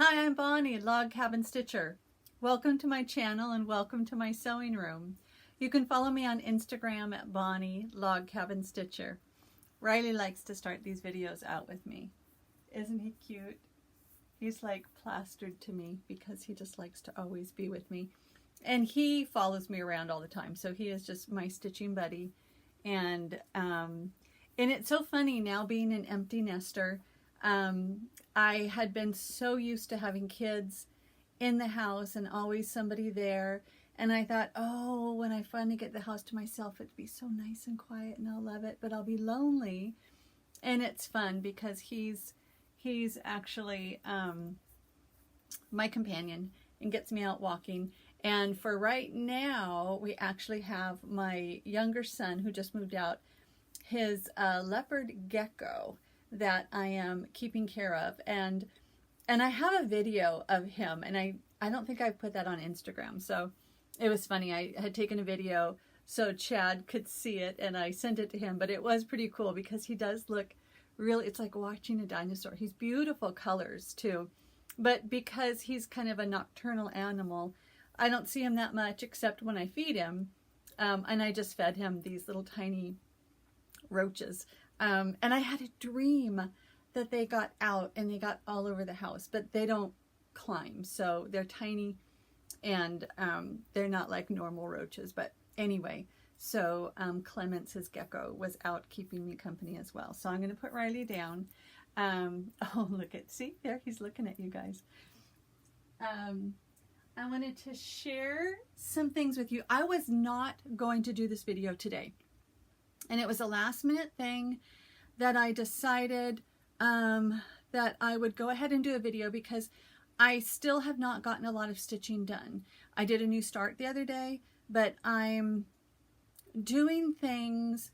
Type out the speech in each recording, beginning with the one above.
Hi, I'm Bonnie, Log Cabin Stitcher. Welcome to my channel and welcome to my sewing room. You can follow me on Instagram at Bonnie, Log Cabin Stitcher. Riley likes to start these videos out with me. Isn't he cute? He's like plastered to me because he just likes to always be with me. And he follows me around all the time, so he is just my stitching buddy. And it's so funny now being an empty nester. I had been so used to having kids in the house and always somebody there, and I thought, oh, when I finally get the house to myself, it'd be so nice and quiet and I'll love it, but I'll be lonely. And it's fun because he's actually my companion and gets me out walking. And for right now, we actually have my younger son who just moved out, his leopard gecko that I am keeping care of, and I have a video of him, and I don't think I put that on Instagram, so it was funny. I had taken a video so Chad could see it, and I sent it to him, but it was pretty cool because he does look really, it's like watching a dinosaur. He's beautiful colors too, but because he's kind of a nocturnal animal, I don't see him that much except when I feed him, and I just fed him these little tiny roaches. And I had a dream that they got out and they got all over the house, but they don't climb, so they're tiny and they're not like normal roaches. But anyway, so Clements, his gecko, was out keeping me company as well. So I'm going to put Riley down. Oh, look at, see there, he's looking at you guys. I wanted to share some things with you. I was not going to do this video today. And it was a last minute thing that I decided that I would go ahead and do a video because I still have not gotten a lot of stitching done. I did a new start the other day, but I'm doing things,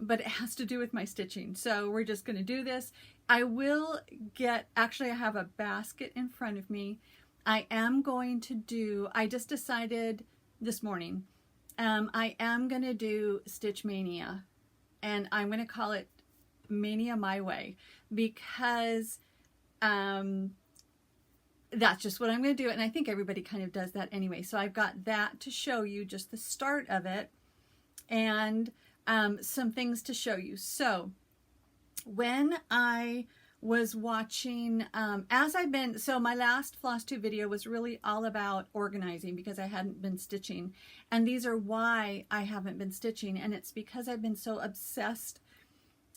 but it has to do with my stitching. So we're just going to do this. I will get, actually I have a basket in front of me. I am going to do, I just decided this morning, I am going to do Stitch Mania. And I'm going to call it Mania My Way because that's just what I'm going to do. And I think everybody kind of does that anyway. So I've got that to show you, just the start of it, and some things to show you. So when I was watching, so my last FlossTube video was really all about organizing because I hadn't been stitching, and these are why I haven't been stitching, and it's because I've been so obsessed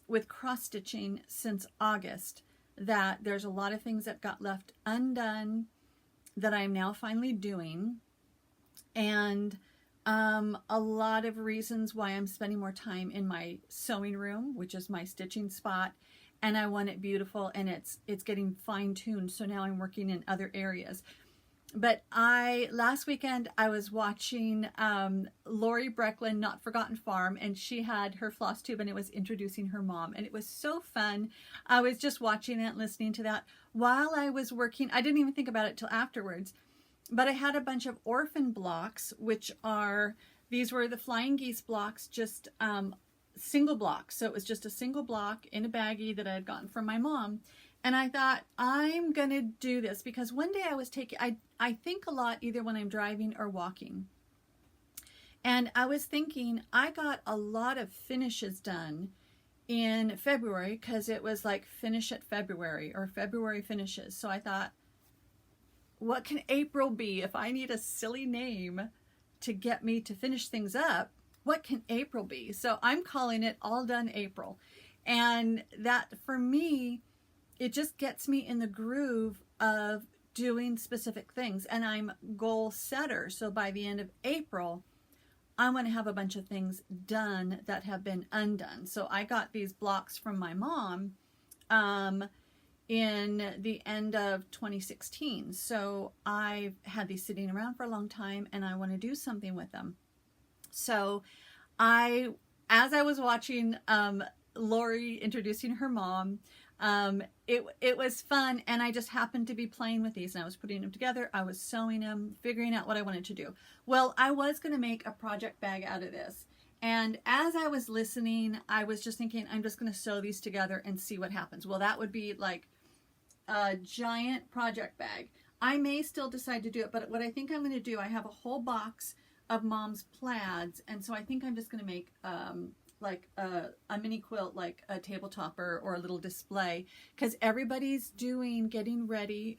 with cross stitching since August that there's a lot of things that got left undone that I'm now finally doing, and a lot of reasons why I'm spending more time in my sewing room, which is my stitching spot. And I want it beautiful, and it's getting fine-tuned, so now I'm working in other areas. But last weekend I was watching Lori Brecklin, Not Forgotten Farm, and she had her FlossTube and it was introducing her mom, and it was so fun. I was just watching it, listening to that while I was working. I didn't even think about it till afterwards, but I had a bunch of orphan blocks, which are, these were the Flying Geese blocks, just single block. So it was just a single block in a baggie that I had gotten from my mom. And I thought, I'm going to do this because one day I was taking, I think a lot either when I'm driving or walking. And I was thinking, I got a lot of finishes done in February because it was like finish at February or February finishes. So I thought, what can April be if I need a silly name to get me to finish things up? What can April be? So I'm calling it All Done April. And that, for me, it just gets me in the groove of doing specific things. And I'm goal setter. So by the end of April, I want to have a bunch of things done that have been undone. So I got these blocks from my mom in the end of 2016. So I've had these sitting around for a long time and I want to do something with them. So as I was watching Lori introducing her mom, it was fun, and I just happened to be playing with these, and I was putting them together, I was sewing them, figuring out what I wanted to do. Well, I was going to make a project bag out of this, and as I was listening, I was just thinking, I'm just going to sew these together and see what happens. Well, that would be like a giant project bag. I may still decide to do it, but what I think I'm going to do, I have a whole box of Mom's plaids, and so I think I'm just going to make like a mini quilt, like a table topper or a little display, because everybody's getting ready.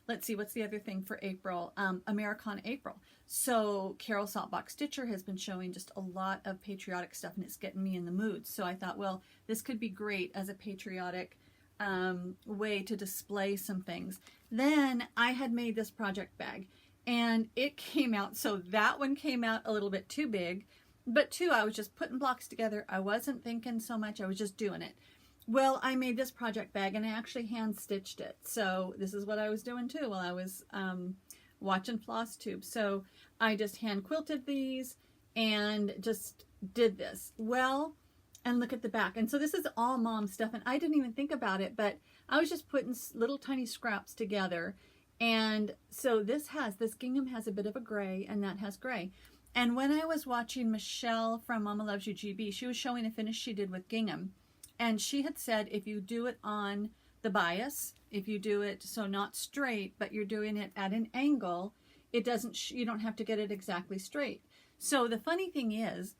Let's see, what's the other thing for April? Americana April. So Carol Saltbox Stitcher has been showing just a lot of patriotic stuff, and it's getting me in the mood. So I thought, well, this could be great as a patriotic way to display some things. Then I had made this project bag, and it came out, so that one came out a little bit too big, but two, I was just putting blocks together. I wasn't thinking so much, I was just doing it. Well, I made this project bag, and I actually hand stitched it. So this is what I was doing too while I was watching FlossTube. So I just hand quilted these and just did this. Well, and look at the back. And so this is all Mom's stuff, and I didn't even think about it, but I was just putting little tiny scraps together. And so this gingham has a bit of a gray, and that has gray. And when I was watching Michelle from Mama Loves You GB, she was showing a finish she did with gingham. And she had said if you do it on the bias, if you do it so not straight, but you're doing it at an angle, it doesn't, you don't have to get it exactly straight. So the funny thing is,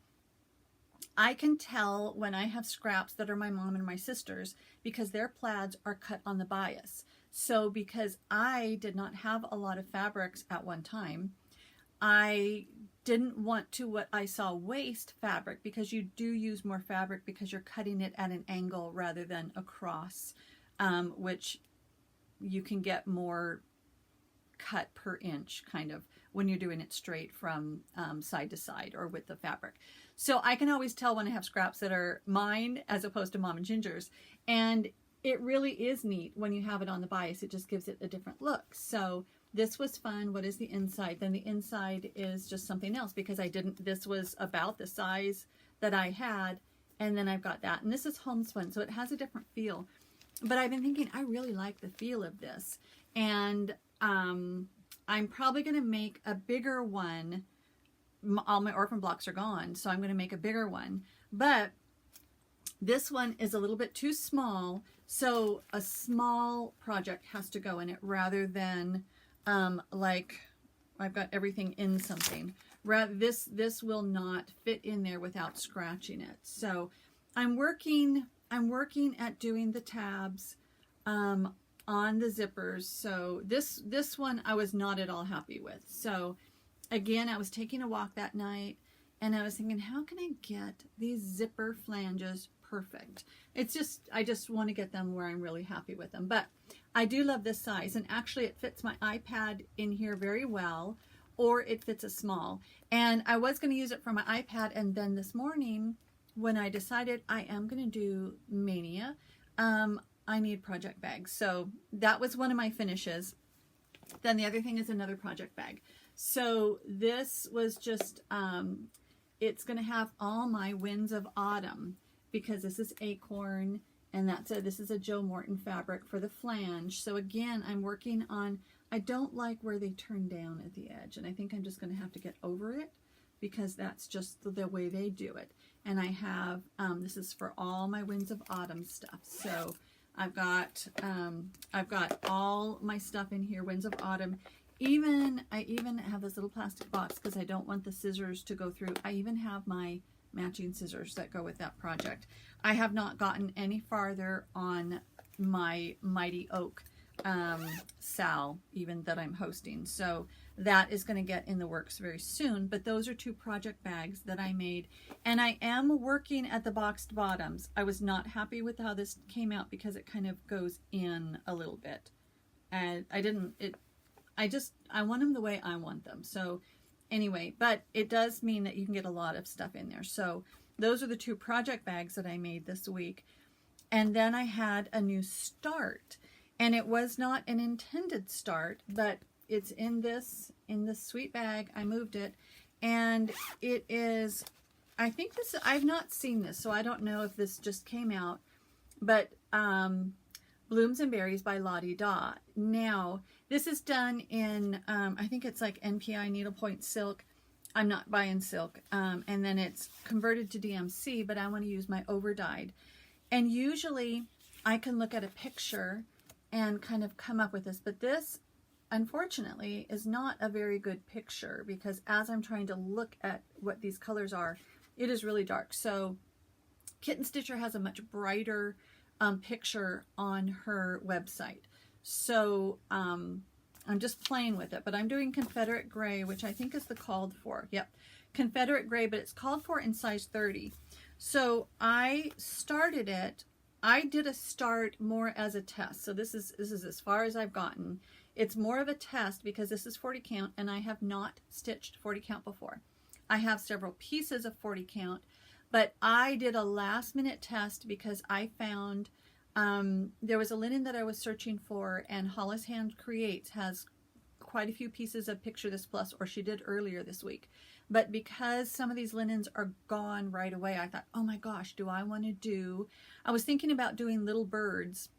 I can tell when I have scraps that are my mom and my sister's, because their plaids are cut on the bias. So because I did not have a lot of fabrics at one time, I didn't want to what I saw waste fabric, because you do use more fabric because you're cutting it at an angle rather than across, which you can get more cut per inch kind of when you're doing it straight from side to side or with the fabric. So I can always tell when I have scraps that are mine as opposed to Mom and Ginger's, and it really is neat when you have it on the bias. It just gives it a different look. So this was fun. What is the inside? Then the inside is just something else, because this was about the size that I had, and then I've got that. And this is homespun, so it has a different feel. But I've been thinking, I really like the feel of this. And I'm probably going to make a bigger one. All my orphan blocks are gone, so I'm going to make a bigger one. But this one is a little bit too small, so a small project has to go in it rather than like I've got everything in something. This will not fit in there without scratching it. So I'm working at doing the tabs on the zippers. So this one I was not at all happy with. So again, I was taking a walk that night, and I was thinking, how can I get these zipper flanges perfect? It's just, I just want to get them where I'm really happy with them. But I do love this size, and actually it fits my iPad in here very well, or it fits a small. And I was going to use it for my iPad, and then this morning when I decided I am going to do Mania, I need project bags. So that was one of my finishes. Then the other thing is another project bag. So this was just, it's going to have all my Winds of Autumn, because this is Acorn, and this is a Joe Morton fabric for the flange. So again, I'm working on, I don't like where they turn down at the edge, and I think I'm just going to have to get over it, because that's just the way they do it. And I have, this is for all my Winds of Autumn stuff. So I've got all my stuff in here, Winds of Autumn. I even have this little plastic box because I don't want the scissors to go through. I even have my matching scissors that go with that project. I have not gotten any farther on my Mighty Oak sal, even that I'm hosting. So that is going to get in the works very soon. But those are two project bags that I made. And I am working at the boxed bottoms. I was not happy with how this came out because it kind of goes in a little bit. And I want them the way I want them. So anyway, but it does mean that you can get a lot of stuff in there. So those are the two project bags that I made this week. And then I had a new start, and it was not an intended start, but it's in this sweet bag. I moved it, and it is, I think this, I've not seen this, so I don't know if this just came out, but Blooms and Berries by Lottie Daw. Now, this is done in, I think it's like NPI needlepoint silk. I'm not buying silk. And then it's converted to DMC, but I want to use my overdyed. And usually I can look at a picture and kind of come up with this. But this, unfortunately, is not a very good picture, because as I'm trying to look at what these colors are, it is really dark. So Kitten Stitcher has a much brighter picture on her website. So I'm just playing with it, but I'm doing Confederate Gray, which I think is the called for. Yep, Confederate Gray, but it's called for in size 30. So I started it. I did a start more as a test. So this is as far as I've gotten. It's more of a test because this is 40 count and I have not stitched 40 count before. I have several pieces of 40 count, but I did a last minute test because I found there was a linen that I was searching for, and Hollis Hand Creates has quite a few pieces of Picture This Plus, or she did earlier this week. But because some of these linens are gone right away, I thought, oh my gosh, do I want to do, I was thinking about doing Little Birds,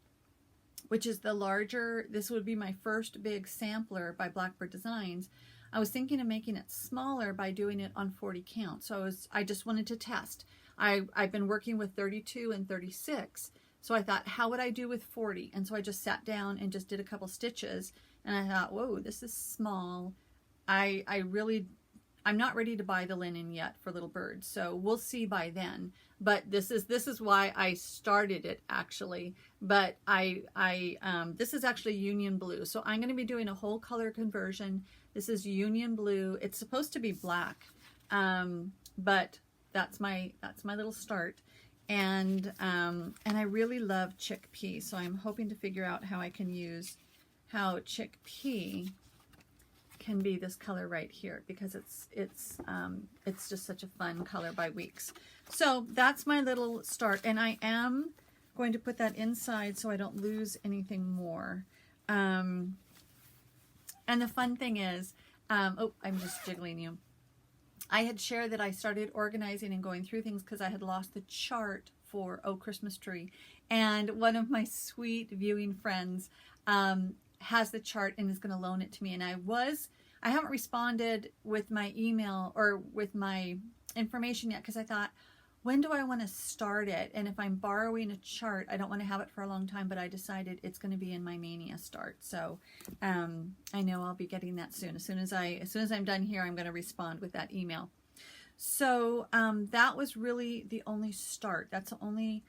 which is the larger, this would be my first big sampler by Blackbird Designs. I was thinking of making it smaller by doing it on 40 count. So I just wanted to test. I've been working with 32 and 36. So I thought, how would I do with 40? And so I just sat down and just did a couple stitches. And I thought, whoa, this is small. I'm not ready to buy the linen yet for Little Birds. So we'll see by then. But this is why I started it, actually. But this is actually Union Blue. So I'm going to be doing a whole color conversion. This is Union Blue. It's supposed to be black. But that's my little start. And I really love Chickpea, so I'm hoping to figure out how I can use how Chickpea can be this color right here, because it's just such a fun color by Weeks. So that's my little start, and I am going to put that inside so I don't lose anything more. And the fun thing is, oh, I'm just jiggling you. I had shared that I started organizing and going through things because I had lost the chart for Oh Christmas Tree. And one of my sweet viewing friends has the chart and is going to loan it to me. And I haven't responded with my email or with my information yet, because I thought, when do I want to start it? And if I'm borrowing a chart, I don't want to have it for a long time, but I decided it's going to be in my Mania start. So I know I'll be getting that soon. As soon as I'm done here, I'm going to respond with that email. So that was really the only start. That's the only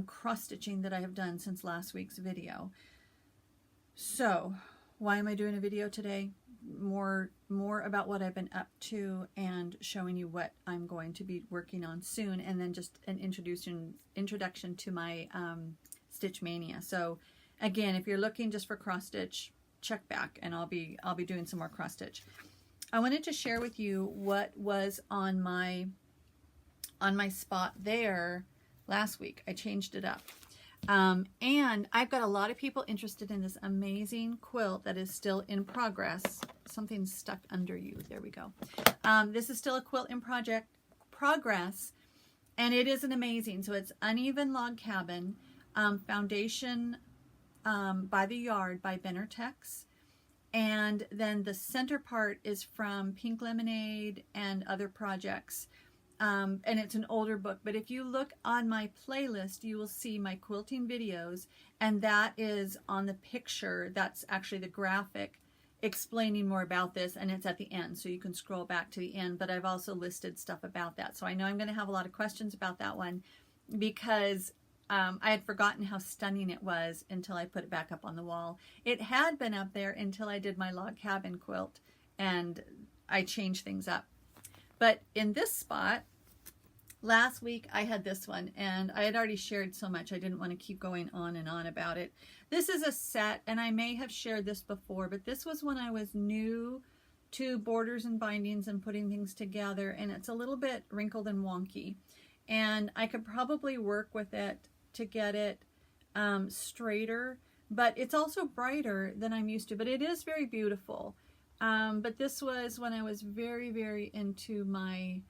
cross stitching that I have done since last week's video. So why am I doing a video today? More about what I've been up to and showing you what I'm going to be working on soon, and then just an introduction to my Stitch Mania. So again, if you're looking just for cross stitch, check back, and I'll be doing some more cross stitch. I wanted to share with you what was on my spot there last week. I changed it up. And I've got a lot of people interested in this amazing quilt that is still in progress. Something's stuck under you. There we go. This is still a quilt in progress, and it is an amazing. So it's Uneven Log Cabin, foundation by the Yard by Benartex. And then the center part is from Pink Lemonade and other projects. And it's an older book, but if you look on my playlist, you will see my quilting videos, and that is on the picture. That's actually the graphic explaining more about this, and it's at the end, so you can scroll back to the end, but I've also listed stuff about that. So I know I'm going to have a lot of questions about that one, because I had forgotten how stunning it was until I put it back up on the wall. It had been up there until I did my log cabin quilt, and I changed things up. But in this spot, last week I had this one, and I had already shared so much I didn't want to keep going on and on about it. This is a set, and I may have shared this before, but this was when I was new to borders and bindings and putting things together, and it's a little bit wrinkled and wonky. And I could probably work with it to get it straighter, but it's also brighter than I'm used to, but it is very beautiful. But this was when I was very, very into my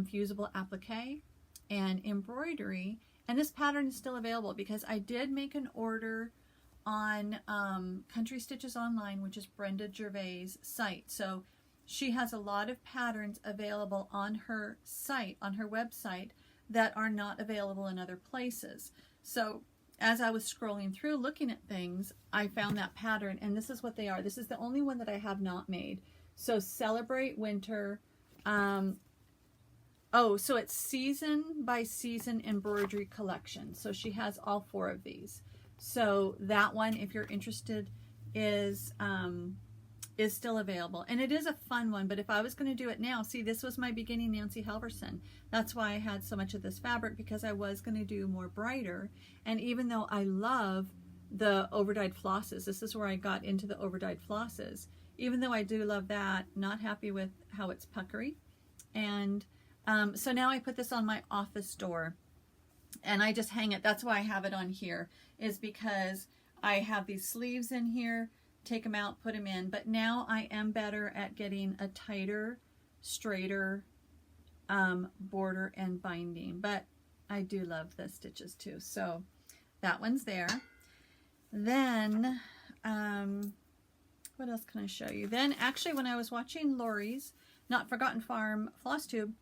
fusible applique and embroidery, and this pattern is still available because I did make an order on Country Stitches Online, which is Brenda Gervais' site. So she has a lot of patterns available on her site, on her website, that are not available in other places. So as I was scrolling through looking at things, I found that pattern, and this is what they are. This is the only one that I have not made. So Celebrate Winter. Oh, so it's season by season embroidery collection. So she has all 4 of these. So that one, if you're interested, is still available. And it is a fun one, but if I was going to do it now, see, this was my beginning Nancy Halverson. That's why I had so much of this fabric, because I was going to do more brighter. And even though I love the overdyed flosses, this is where I got into the overdyed flosses. Even though I do love that, not happy with how it's puckery. And so now I put this on my office door and I just hang it. That's why I have it on here, is because I have these sleeves in here, take them out, put them in. But now I am better at getting a tighter, straighter border and binding. But I do love the stitches too. So that one's there. Then, what else can I show you? Then actually when I was watching Lori's Not Forgotten Farm FlossTube,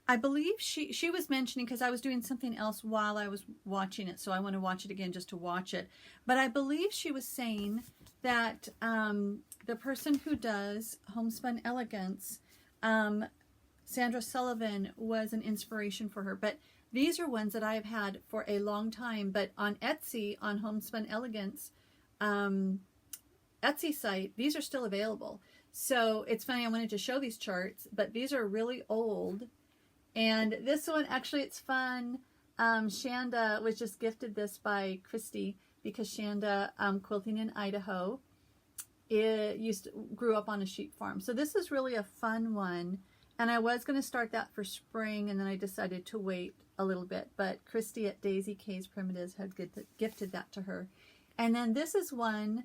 I believe she was mentioning, because I was doing something else while I was watching it, so I want to watch it again just to watch it. But I believe she was saying that the person who does Homespun Elegance, Sandra Sullivan, was an inspiration for her. But these are ones that I have had for a long time. But on Etsy, on Homespun Elegance Etsy site, these are still available. So it's funny, I wanted to show these charts, but these are really old. And this one, actually, it's fun. Shanda was just gifted this by Christy, because Shanda, quilting in Idaho, grew up on a sheep farm. So this is really a fun one. And I was going to start that for spring, and then I decided to wait a little bit. But Christy at Daisy K's Primitives had gifted that to her. And then this is one,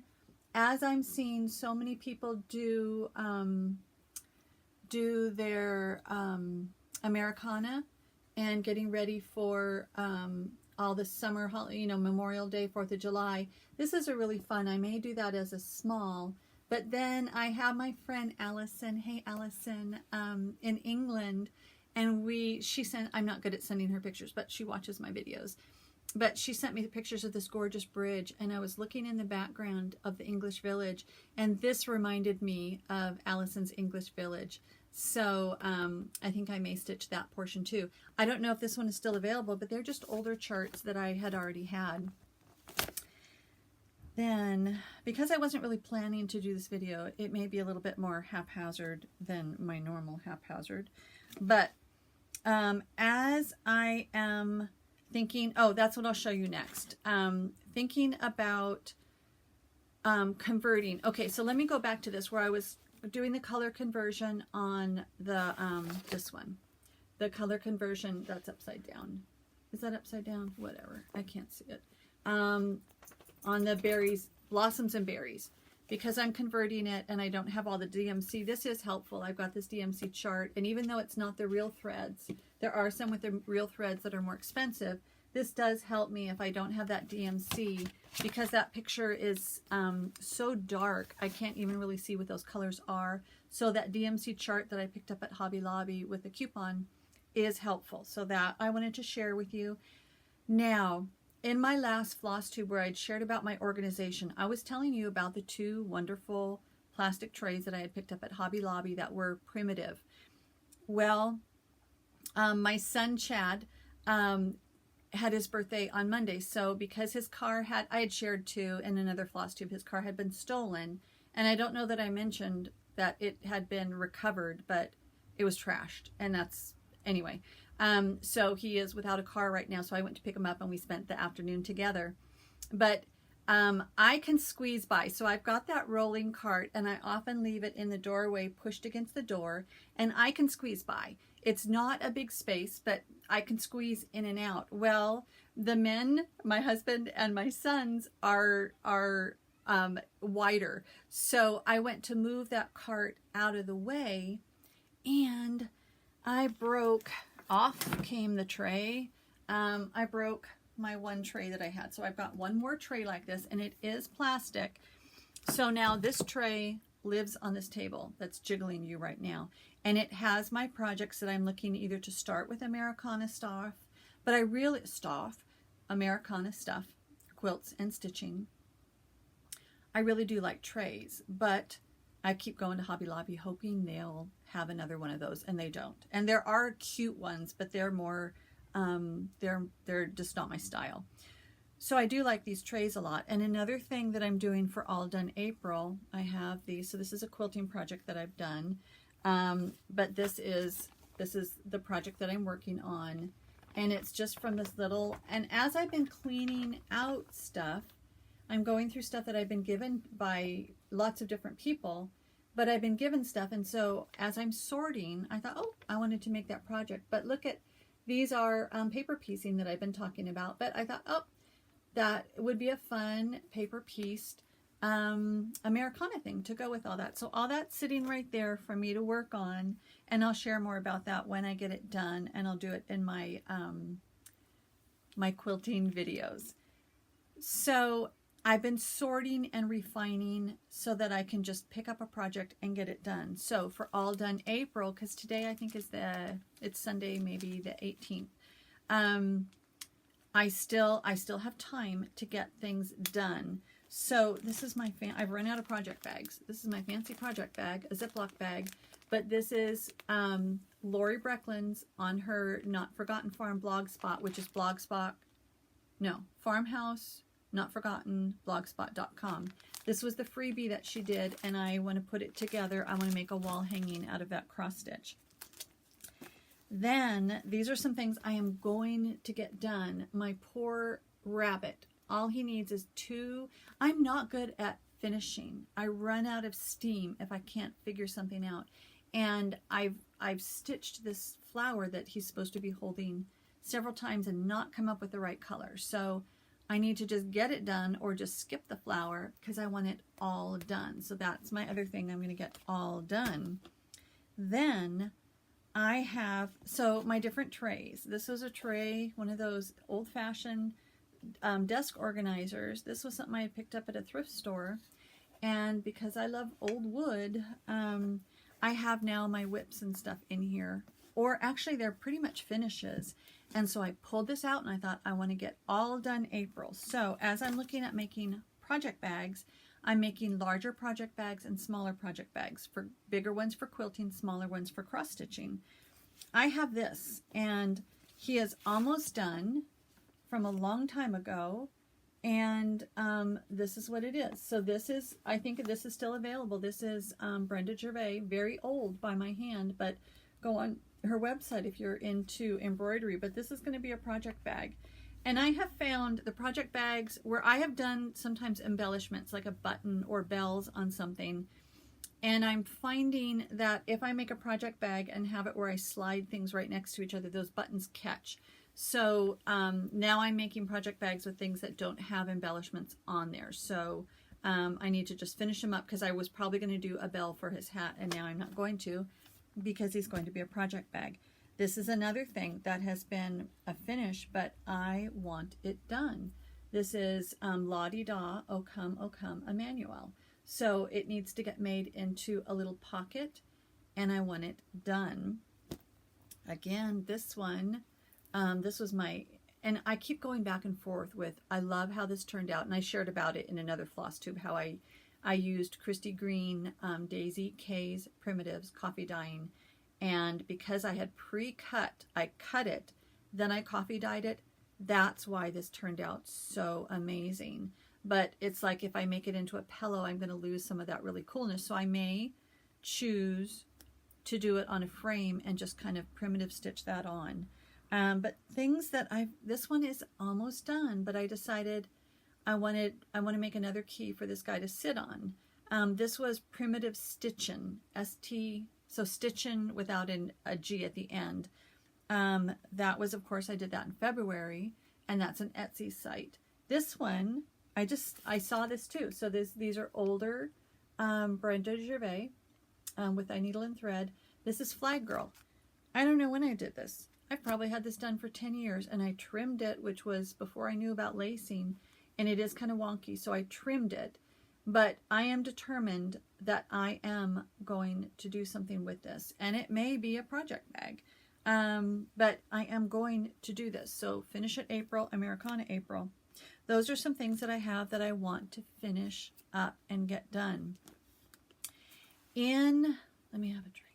as I'm seeing so many people do their Americana and getting ready for all the summer, Memorial Day, 4th of July. This is a really fun. I may do that as a small, but then I have my friend Allison. Hey, Allison, in England, and she sent, I'm not good at sending her pictures, but she watches my videos. But she sent me the pictures of this gorgeous bridge, and I was looking in the background of the English village, and this reminded me of Allison's English village. So I think I may stitch that portion too. I don't know if this one is still available, but they're just older charts that I had already had. Then, because I wasn't really planning to do this video, it may be a little bit more haphazard than my normal haphazard. But as I am thinking, oh, that's what I'll show you next. Thinking about converting. Okay, so let me go back to this where I was doing the color conversion on the this one. The color conversion, that's upside down. Is that upside down? Whatever. I can't see it. On the berries, blossoms and berries. Because I'm converting it and I don't have all the DMC, this is helpful. I've got this DMC chart, and even though it's not the real threads, there are some with the real threads that are more expensive. This does help me if I don't have that DMC, because that picture is so dark, I can't even really see what those colors are. So that DMC chart that I picked up at Hobby Lobby with the coupon is helpful. So that I wanted to share with you. Now, in my last FlossTube where I'd shared about my organization, I was telling you about the 2 wonderful plastic trays that I had picked up at Hobby Lobby that were primitive. Well, my son Chad had his birthday on Monday, so because his car had, I had shared too in another FlossTube, his car had been stolen, and I don't know that I mentioned that it had been recovered, but it was trashed, and that's, anyway. So he is without a car right now, so I went to pick him up and we spent the afternoon together. But I can squeeze by. So I've got that rolling cart, and I often leave it in the doorway pushed against the door, and I can squeeze by. It's not a big space, but I can squeeze in and out. Well, the men, my husband and my sons, are wider. So I went to move that cart out of the way, and I broke... Off came the tray. I broke my one tray that I had. So I've got one more tray like this, and it is plastic. So now this tray lives on this table that's jiggling you right now. And it has my projects that I'm looking either to start with Americana stuff, but I really, Americana stuff, quilts and stitching. I really do like trays, but I keep going to Hobby Lobby hoping they'll have another one of those, and they don't. And there are cute ones, but they're more, they're just not my style. So I do like these trays a lot. And another thing that I'm doing for All Done April, I have these. So this is a quilting project that I've done, but this is the project that I'm working on, and it's just from this little. And as I've been cleaning out stuff, I'm going through stuff that I've been given by lots of different people, but I've been given stuff. And so as I'm sorting, I thought, oh, I wanted to make that project. But look at, these are paper piecing that I've been talking about. But I thought, oh, that would be a fun paper pieced Americana thing to go with all that. So all that's sitting right there for me to work on. And I'll share more about that when I get it done. And I'll do it in my, my quilting videos. So I've been sorting and refining so that I can just pick up a project and get it done. So for All Done April, because today I think is it's Sunday, maybe the 18th. I still have time to get things done. So this is my I've run out of project bags. This is my fancy project bag, a Ziploc bag, but this is Lori Brecklin's on her Not Forgotten Farm blogspot, which is Farmhouse Not Forgotten blogspot.com. This was the freebie that she did, and I want to put it together. I want to make a wall hanging out of that cross stitch. Then these are some things I am going to get done. My poor rabbit, all he needs is 2. I'm not good at finishing. I run out of steam if I can't figure something out. And I've stitched this flower that he's supposed to be holding several times and not come up with the right color. So I need to just get it done or just skip the flower because I want it all done. So that's my other thing I'm going to get all done. Then I have, so my different trays. This was a tray, one of those old-fashioned desk organizers. This was something I had picked up at a thrift store. And because I love old wood, I have now my whips and stuff in here. Or actually, they're pretty much finishes. And so I pulled this out and I thought I want to get All Done April. So as I'm looking at making project bags, I'm making larger project bags and smaller project bags. For bigger ones for quilting, smaller ones for cross stitching. I have this, and he is almost done from a long time ago. And this is what it is. So this is, I think this is still available. This is Brenda Gervais, very old by my hand, but go on her website if you're into embroidery. But this is going to be a project bag. And I have found the project bags where I have done sometimes embellishments like a button or bells on something. And I'm finding that if I make a project bag and have it where I slide things right next to each other, those buttons catch. So now I'm making project bags with things that don't have embellishments on there. So I need to just finish them up because I was probably going to do a bell for his hat, and now I'm not going to because he's going to be a project bag. This is another thing that has been a finish, but I want it done. This is La-Di-Da, O Come, Emmanuel. So it needs to get made into a little pocket, and I want it done. Again, this one, this was my, and I keep going back and forth with, I love how this turned out, and I shared about it in another FlossTube, how I used Christy Green, Daisy K's Primitives coffee dyeing, and because I had pre-cut, I cut it, then I coffee dyed it. That's why this turned out so amazing. But it's like if I make it into a pillow, I'm going to lose some of that really coolness. So I may choose to do it on a frame and just kind of primitive stitch that on. But things that this one is almost done, but I decided I want to make another key for this guy to sit on. This was Primitive Stitchin', so Stitchin' without a G at the end. That was, of course, I did that in February, and that's an Etsy site. This one, I saw this too. So these are older Brenda Gervais with I Needle and Thread. This is Flag Girl. I don't know when I did this. I've probably had this done for 10 years, and I trimmed it, which was before I knew about lacing, and it is kind of wonky, so I trimmed it. But I am determined that I am going to do something with this, and it may be a project bag, but I am going to do this. So finish it April, Americana April. those are some things that I have that I want to finish up and get done. Let me have a drink.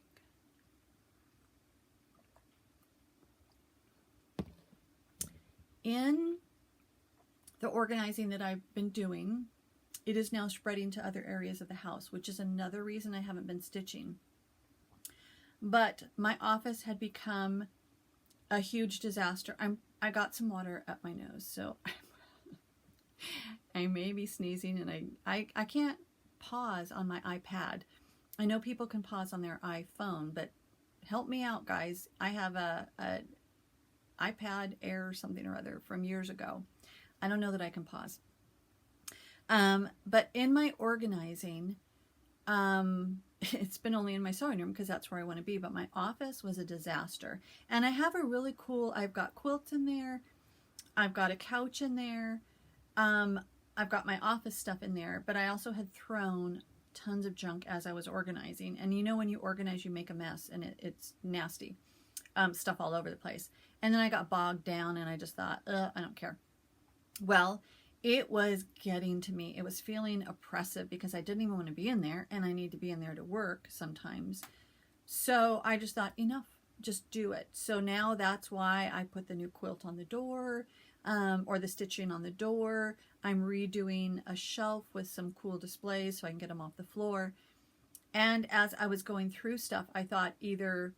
In the organizing that I've been doing, it is now spreading to other areas of the house, which is another reason I haven't been stitching. But my office had become a huge disaster. I got some water up my nose, so I may be sneezing, and I can't pause on my iPad. I know people can pause on their iPhone, but help me out, guys. I have a iPad Air or something or other from years ago. I don't know that I can pause. But in my organizing, it's been only in my sewing room because that's where I want to be, but my office was a disaster. And I have a really cool, I've got quilts in there, I've got a couch in there, I've got my office stuff in there, but I also had thrown tons of junk as I was organizing. And you know, when you organize, you make a mess, and it's nasty. Stuff all over the place. And then I got bogged down, and I just thought, I don't care. Well, it was getting to me. It was feeling oppressive because I didn't even want to be in there, and I need to be in there to work sometimes. So I just thought, enough, just do it. So now that's why I put the new quilt on the door, or the stitching on the door. I'm redoing a shelf with some cool displays so I can get them off the floor. And as I was going through stuff, I thought either,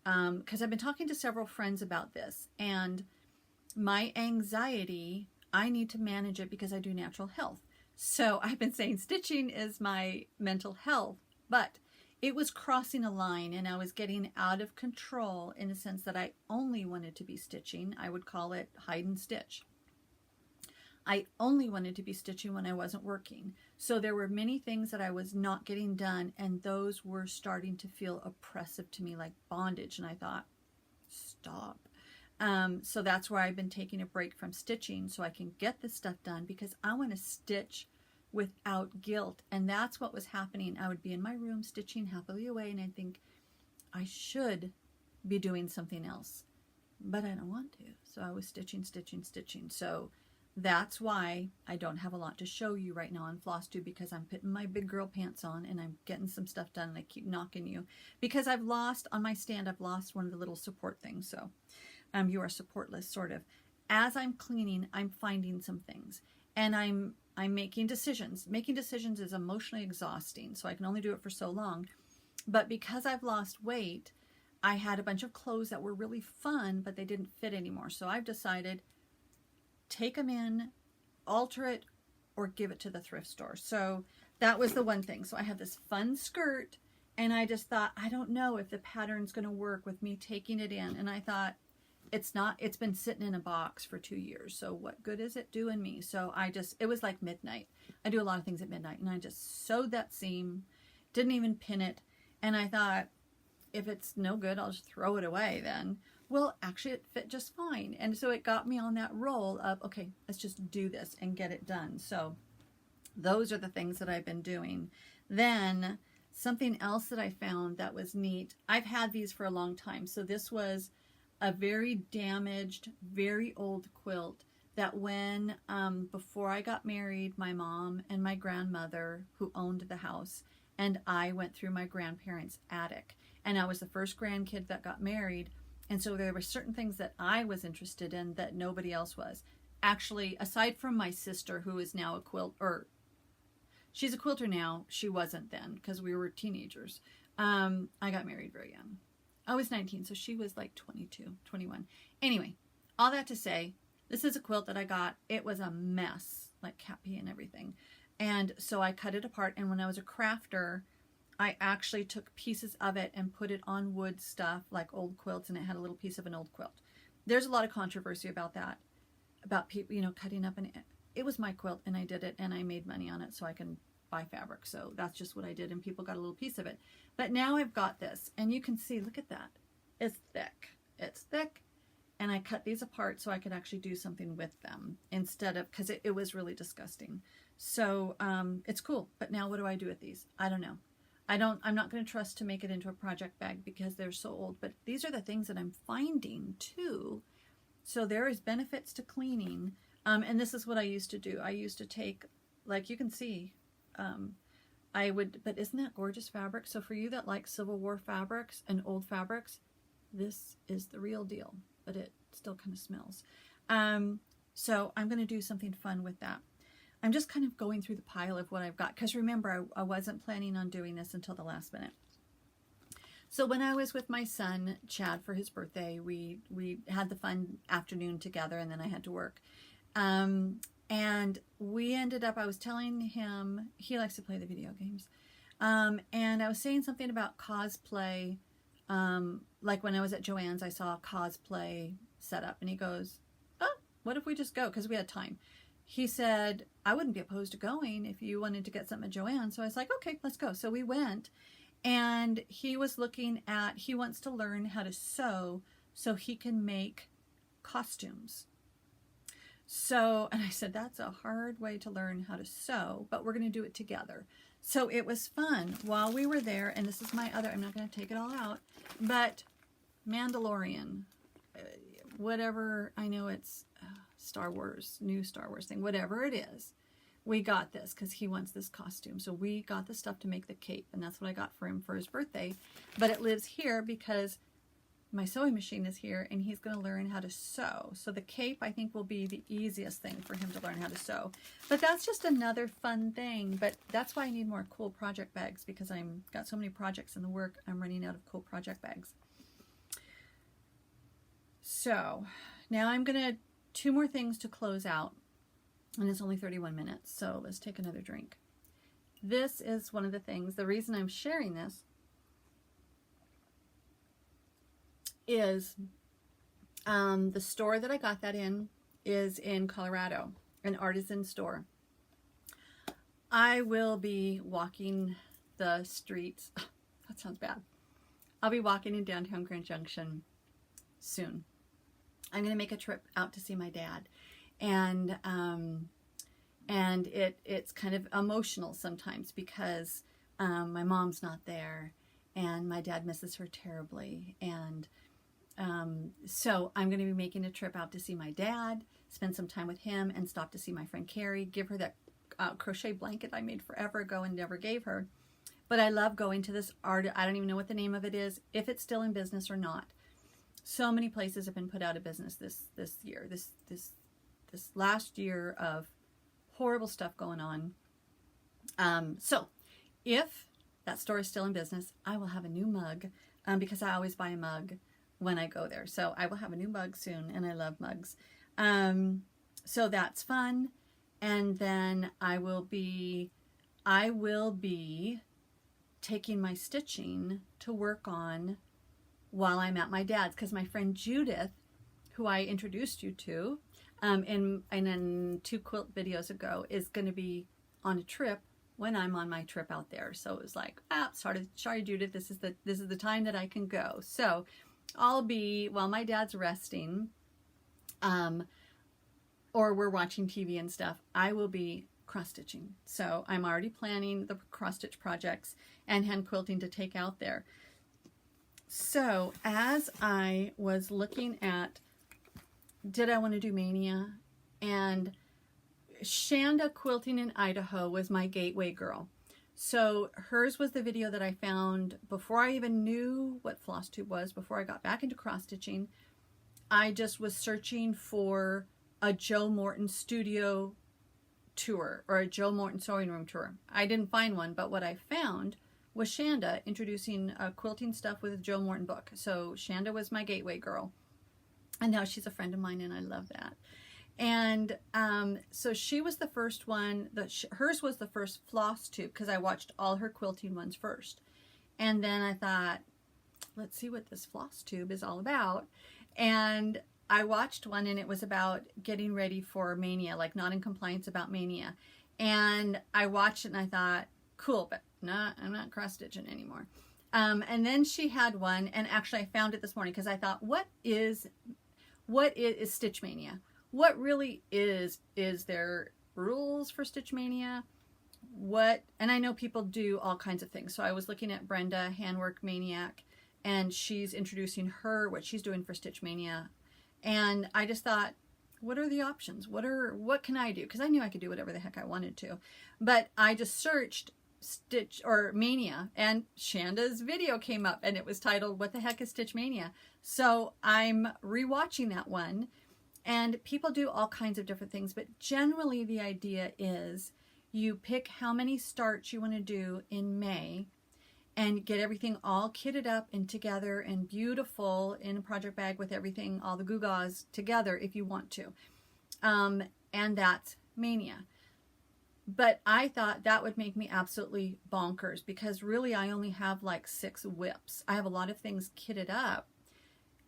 because I've been talking to several friends about this, and my anxiety, I need to manage it because I do natural health. So I've been saying stitching is my mental health, but it was crossing a line, and I was getting out of control in the sense that I only wanted to be stitching. I would call it hide and stitch. I only wanted to be stitching when I wasn't working. So there were many things that I was not getting done, and those were starting to feel oppressive to me, like bondage. And I thought, stop. So that's why I've been taking a break from stitching so I can get this stuff done, because I want to stitch without guilt. And that's what was happening. I would be in my room stitching happily away, and I'd think I should be doing something else, but I don't want to. So I was stitching. So that's why I don't have a lot to show you right now on FlossTube, because I'm putting my big girl pants on and I'm getting some stuff done, and I keep knocking you because I've lost on my stand. I've lost one of the little support things. So you are supportless, sort of. As I'm cleaning, I'm finding some things, and I'm making decisions. Making decisions is emotionally exhausting, so I can only do it for so long. But because I've lost weight, I had a bunch of clothes that were really fun, but they didn't fit anymore. So I've decided, take them in, alter it, or give it to the thrift store. So that was the one thing. So I have this fun skirt, and I just thought, I don't know if the pattern's going to work with me taking it in. And I thought, it's not. It's been sitting in a box for 2 years. So what good is it doing me? So it was like midnight. I do a lot of things at midnight, and I just sewed that seam, didn't even pin it. And I thought, if it's no good, I'll just throw it away then. Well, actually it fit just fine. And so it got me on that roll of, okay, let's just do this and get it done. So those are the things that I've been doing. Then something else that I found that was neat. I've had these for a long time. So this was a very damaged, very old quilt that when, before I got married, my mom and my grandmother, who owned the house, and I went through my grandparents' attic. And I was the first grandkid that got married. And so there were certain things that I was interested in that nobody else was. Actually, aside from my sister, who is now a she's a quilter now. She wasn't then, because we were teenagers. I got married very young. I was 19, so she was like 22, 21. Anyway, all that to say, this is a quilt that I got. It was a mess, like cat pee and everything. And so I cut it apart, and when I was a crafter, I actually took pieces of it and put it on wood stuff, like old quilts, and it had a little piece of an old quilt. There's a lot of controversy about that, about people, cutting up, and it was my quilt, and I did it, and I made money on it so I can buy fabric. So that's just what I did, and people got a little piece of it. But now I've got this, and you can see, look at that. It's thick. It's thick, and I cut these apart so I could actually do something with them instead of, because it was really disgusting. So it's cool. But now what do I do with these? I don't know. I'm not going to trust to make it into a project bag because they're so old, but these are the things that I'm finding too. So there is benefits to cleaning. And this is what I used to do. I used to take, like you can see, I would, but isn't that gorgeous fabric? So for you that like Civil War fabrics and old fabrics, this is the real deal, but it still kind of smells. So I'm going to do something fun with that. I'm just kind of going through the pile of what I've got, because remember, I wasn't planning on doing this until the last minute. So when I was with my son, Chad, for his birthday, we had the fun afternoon together, and then I had to work. And we ended up, I was telling him, he likes to play the video games. And I was saying something about cosplay. Like when I was at Joann's, I saw a cosplay setup, and he goes, oh, what if we just go? Because we had time. He said, I wouldn't be opposed to going if you wanted to get something at Joann's. So I was like, okay, let's go. So we went, and he was looking at, he wants to learn how to sew so he can make costumes. So, and I said, that's a hard way to learn how to sew, but we're going to do it together. So it was fun while we were there. And this is my other, I'm not going to take it all out, but Mandalorian, whatever, I know it's Star Wars, new Star Wars thing, whatever it is, we got this because he wants this costume. So we got the stuff to make the cape, and that's what I got for him for his birthday. But it lives here because my sewing machine is here, and he's going to learn how to sew. So the cape, I think, will be the easiest thing for him to learn how to sew. But that's just another fun thing. But that's why I need more cool project bags, because I'm got so many projects in the work, I'm running out of cool project bags. So now I'm going to, 2 more things to close out, and it's only 31 minutes. So let's take another drink. This is one of the things, the reason I'm sharing this is the store that I got that in is in Colorado, an artisan store. I will be walking the streets. That sounds bad. I'll be walking in downtown Grand Junction soon. I'm going to make a trip out to see my dad, and it's kind of emotional sometimes because my mom's not there, and my dad misses her terribly, and so I'm going to be making a trip out to see my dad, spend some time with him, and stop to see my friend Carrie, give her that crochet blanket I made forever ago and never gave her. But I love going to this art. I don't even know what the name of it is, if it's still in business or not. So many places have been put out of business this year, this last year of horrible stuff going on. So if that store is still in business, I will have a new mug, because I always buy a mug when I go there. So I will have a new mug soon, and I love mugs. So that's fun. And then I will be taking my stitching to work on while I'm at my dad's, because my friend Judith, who I introduced you to in 2 quilt videos ago, is going to be on a trip when I'm on my trip out there. So it was like, sorry Judith, this is the time that I can go. So I'll be, while my dad's resting, or we're watching TV and stuff, I will be cross stitching. So I'm already planning the cross stitch projects and hand quilting to take out there. So as I was looking at, did I want to do Mania? And Shanda Quilting in Idaho was my gateway girl. So hers was the video that I found before I even knew what FlossTube was, before I got back into cross stitching. I just was searching for a Joe Morton studio tour or a Joe Morton sewing room tour. I didn't find one, but what I found was Shanda introducing quilting stuff with a Joe Morton book. So Shanda was my gateway girl, and now she's a friend of mine, and I love that. And so she was the first one, hers was the first FlossTube, because I watched all her quilting ones first. And then I thought, let's see what this FlossTube is all about. And I watched one, and it was about getting ready for Mania, like not in compliance about Mania. And I watched it, and I thought, cool, but I'm not cross-stitching anymore. And then she had one, and actually I found it this morning, because I thought, what is Stitch Mania? What really is there rules for Stitch Mania? And I know people do all kinds of things. So I was looking at Brenda, Handwork Maniac, and she's introducing what she's doing for Stitch Mania. And I just thought, what are the options? What can I do? Because I knew I could do whatever the heck I wanted to. But I just searched Stitch or Mania, and Shanda's video came up, and it was titled, "What the heck is Stitch Mania?" So I'm rewatching that one, and people do all kinds of different things, but generally the idea is you pick how many starts you want to do in May and get everything all kitted up and together and beautiful in a project bag with everything, all the gewgaws together if you want to. And that's Mania. But I thought that would make me absolutely bonkers, because really I only have like 6 whips. I have a lot of things kitted up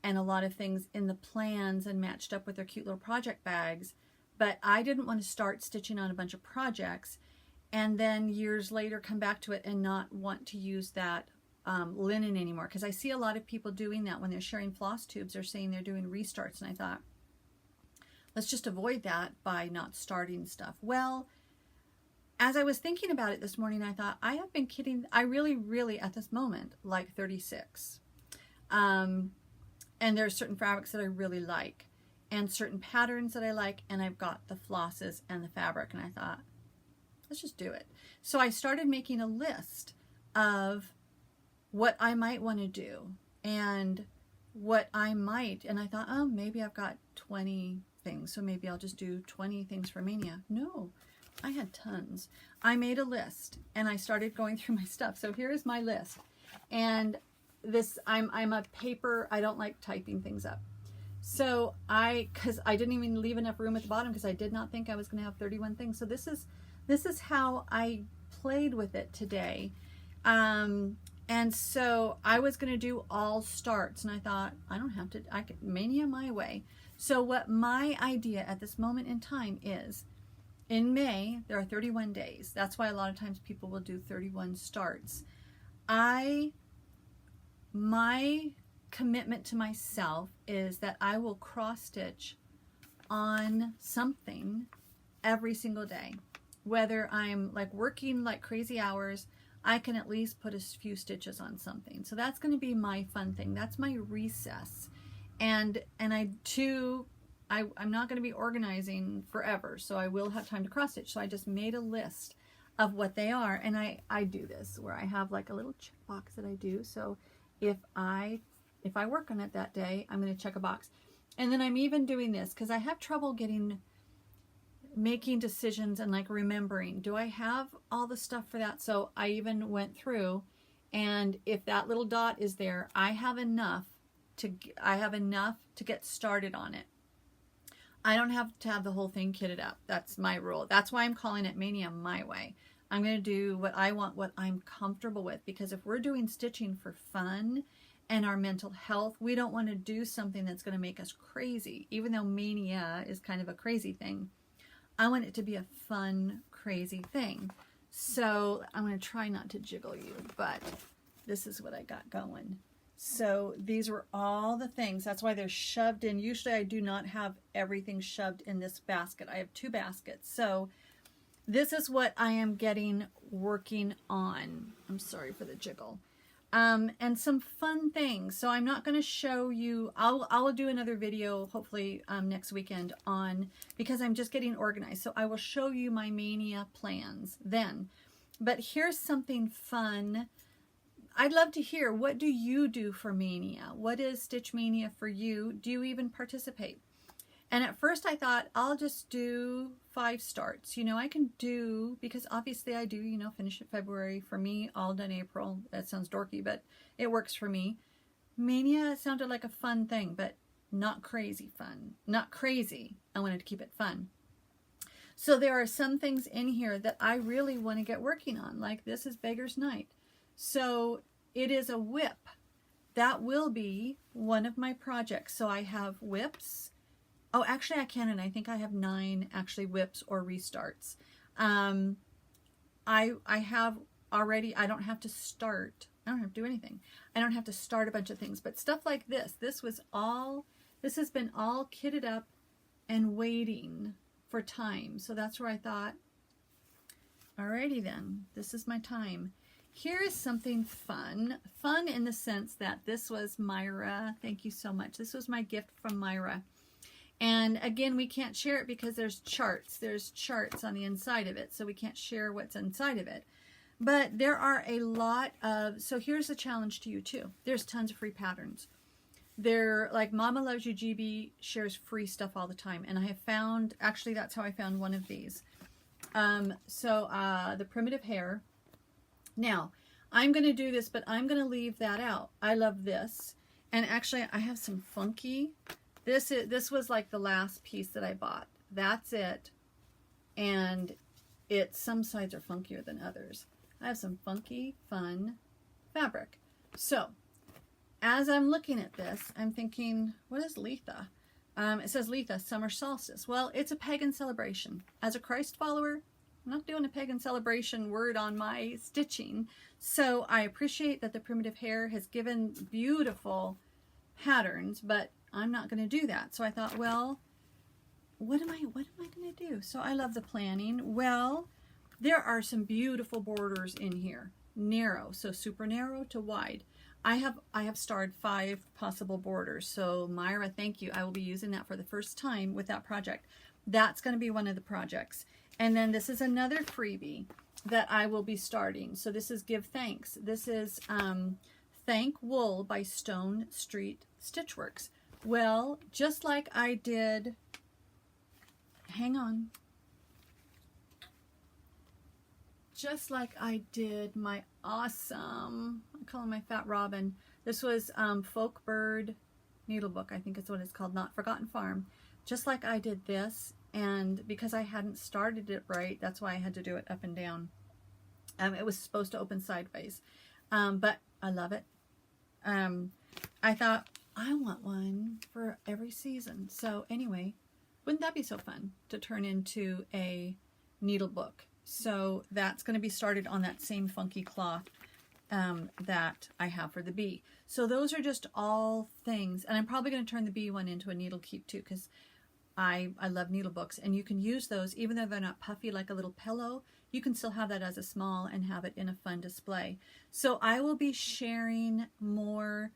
and a lot of things in the plans and matched up with their cute little project bags. But I didn't want to start stitching on a bunch of projects and then years later come back to it and not want to use that linen anymore. Because I see a lot of people doing that when they're sharing floss tubes. They're saying they're doing restarts. And I thought, let's just avoid that by not starting stuff. Well, as I was thinking about it this morning, I thought, I have been kidding. I really, at this moment, like 36. And there are certain fabrics that I really like and certain patterns that I like. And I've got the flosses and the fabric. And I thought, let's just do it. So I started making a list of what I might want to do and what I might. And I thought, oh, maybe I've got 20 things. So maybe I'll just do 20 things for Mania. No. I had tons. I made a list and I started going through my stuff. So here is my list. And this, I'm a paper, I don't like typing things up. So because I didn't even leave enough room at the bottom because I did not think I was going to have 31 things. So this is how I played with it today. And so I was going to do all starts and I thought, I don't have to, I can Mania my way. So what my idea at this moment in time is, in May, there are 31 days. That's why a lot of times people will do 31 starts. My commitment to myself is that I will cross stitch on something every single day. Whether I'm like working like crazy hours, I can at least put a few stitches on something. So that's going to be my fun thing. That's my recess. And I'm not going to be organizing forever, so I will have time to cross stitch. So I just made a list of what they are, and I do this where I have like a little check box that I do. So if I work on it that day, I'm going to check a box. And then I'm even doing this because I have trouble making decisions and like remembering, do I have all the stuff for that? So I even went through, and if that little dot is there, I have enough to get started on it. I don't have to have the whole thing kitted up. That's my rule. That's why I'm calling it Mania my way. I'm going to do what I want, what I'm comfortable with, because if we're doing stitching for fun and our mental health, we don't want to do something that's going to make us crazy. Even though Mania is kind of a crazy thing, I want it to be a fun, crazy thing. So I'm going to try not to jiggle you, but this is what I got going. So these were all the things. That's why they're shoved in. Usually I do not have everything shoved in this basket. I have 2 baskets. So this is what I am working on. I'm sorry for the jiggle. And some fun things. So I'm not going to show you. I'll do another video hopefully next weekend on, because I'm just getting organized. So I will show you my Mania plans then. But here's something fun. I'd love to hear, what do you do for Mania? What is Stitch Mania for you? Do you even participate? And at first I thought, I'll just do 5 starts. You know, I can do, because obviously I do, you know, finish it February. For me, all done April. That sounds dorky, but it works for me. Mania sounded like a fun thing, but not crazy fun. Not crazy. I wanted to keep it fun. So there are some things in here that I really want to get working on. Like this is Beggar's Night. So it is a whip. That will be one of my projects. So I have whips. Oh, actually I can, and I think I have 9 actually whips or restarts. I have already, I don't have to start. I don't have to do anything. I don't have to start a bunch of things, but stuff like this. This has been all kitted up and waiting for time. So that's where I thought, alrighty then, this is my time. Here is something fun. Fun in the sense that this was Myra. Thank you so much. This was my gift from Myra. And again, we can't share it because there's charts. There's charts on the inside of it, so we can't share what's inside of it. But there are a lot of, so here's a challenge to you too. There's tons of free patterns. They're like Mama Loves You GB shares free stuff all the time. And I have found, actually that's how I found one of these. The Primitive Hare. Now, I'm going to do this, but I'm going to leave that out. I love this. And actually I have some funky, this was like the last piece that I bought. That's it. And some sides are funkier than others. I have some funky, fun fabric. So, as I'm looking at this, I'm thinking, what is Letha? It says Letha, summer solstice. Well, it's a pagan celebration. As a Christ follower, I'm not doing a pagan celebration word on my stitching. So I appreciate that the Primitive Hare has given beautiful patterns, but I'm not going to do that. So I thought, well, what am I going to do? So I love the planning. Well, there are some beautiful borders in here. Narrow, so super narrow to wide. I have starred 5 possible borders. So Myra, thank you. I will be using that for the first time with that project. That's going to be one of the projects. And then this is another freebie that I will be starting. So this is Give Thanks. This is Thank Wool by Stone Street Stitchworks. Well, just like I did, hang on. Just like I did my awesome, I call him my Fat Robin. This was Folk Bird Needlebook, I think is what it's called, Not Forgotten Farm. Just like I did this, and because I hadn't started it right, that's why I had to do it up and down. It was supposed to open sideways, but I love it. I thought, I want one for every season. So anyway, wouldn't that be so fun to turn into a needle book? So that's going to be started on that same funky cloth that I have for the bee. So those are just all things. And I'm probably going to turn the bee one into a needle keep too, because I love needle books. And you can use those, even though they're not puffy like a little pillow, you can still have that as a small and have it in a fun display. So I will be sharing more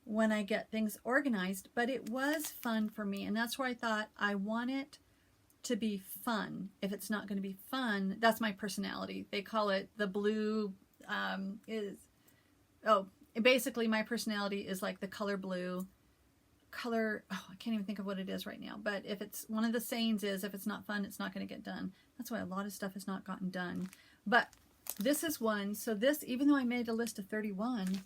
when I get things organized, but it was fun for me. And that's where I thought I want it to be fun. If it's not going to be fun, that's my personality. They call it the blue basically my personality is like the color blue. I can't even think of what it is right now. But if it's, one of the sayings is, if it's not fun, it's not going to get done. That's why a lot of stuff has not gotten done. But this is one. So this, even though I made a list of 31,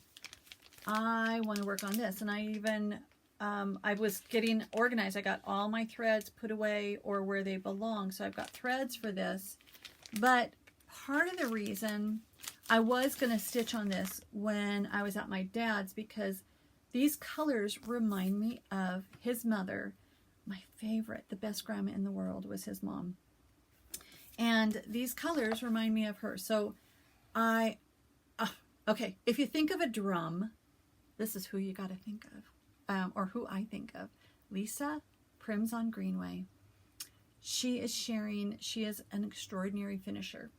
I want to work on this. And I even, I was getting organized. I got all my threads put away or where they belong. So I've got threads for this. But part of the reason I was going to stitch on this when I was at my dad's, because these colors remind me of his mother. My favorite, the best grandma in the world was his mom. And these colors remind me of her. So okay, if you think of a drum, this is who you got to think of, or who I think of. Lisa Prims on Greenway. She is sharing, she is an extraordinary finisher.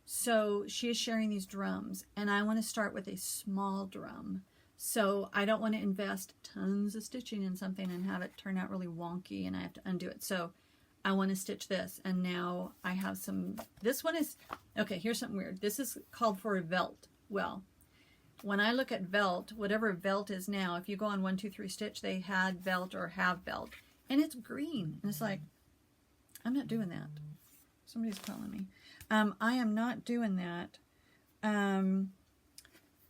So she is sharing these drums, and I want to start with a small drum. So I don't want to invest tons of stitching in something and have it turn out really wonky and I have to undo it. So I want to stitch this, and now I have some, this one is, okay, here's something weird. This is called for a velt. Well, when I look at velt, whatever velt is now, if you go on 123 Stitch, they had velt or have velt, and it's green. And it's like, I'm not doing that. Somebody's calling me. I am not doing that in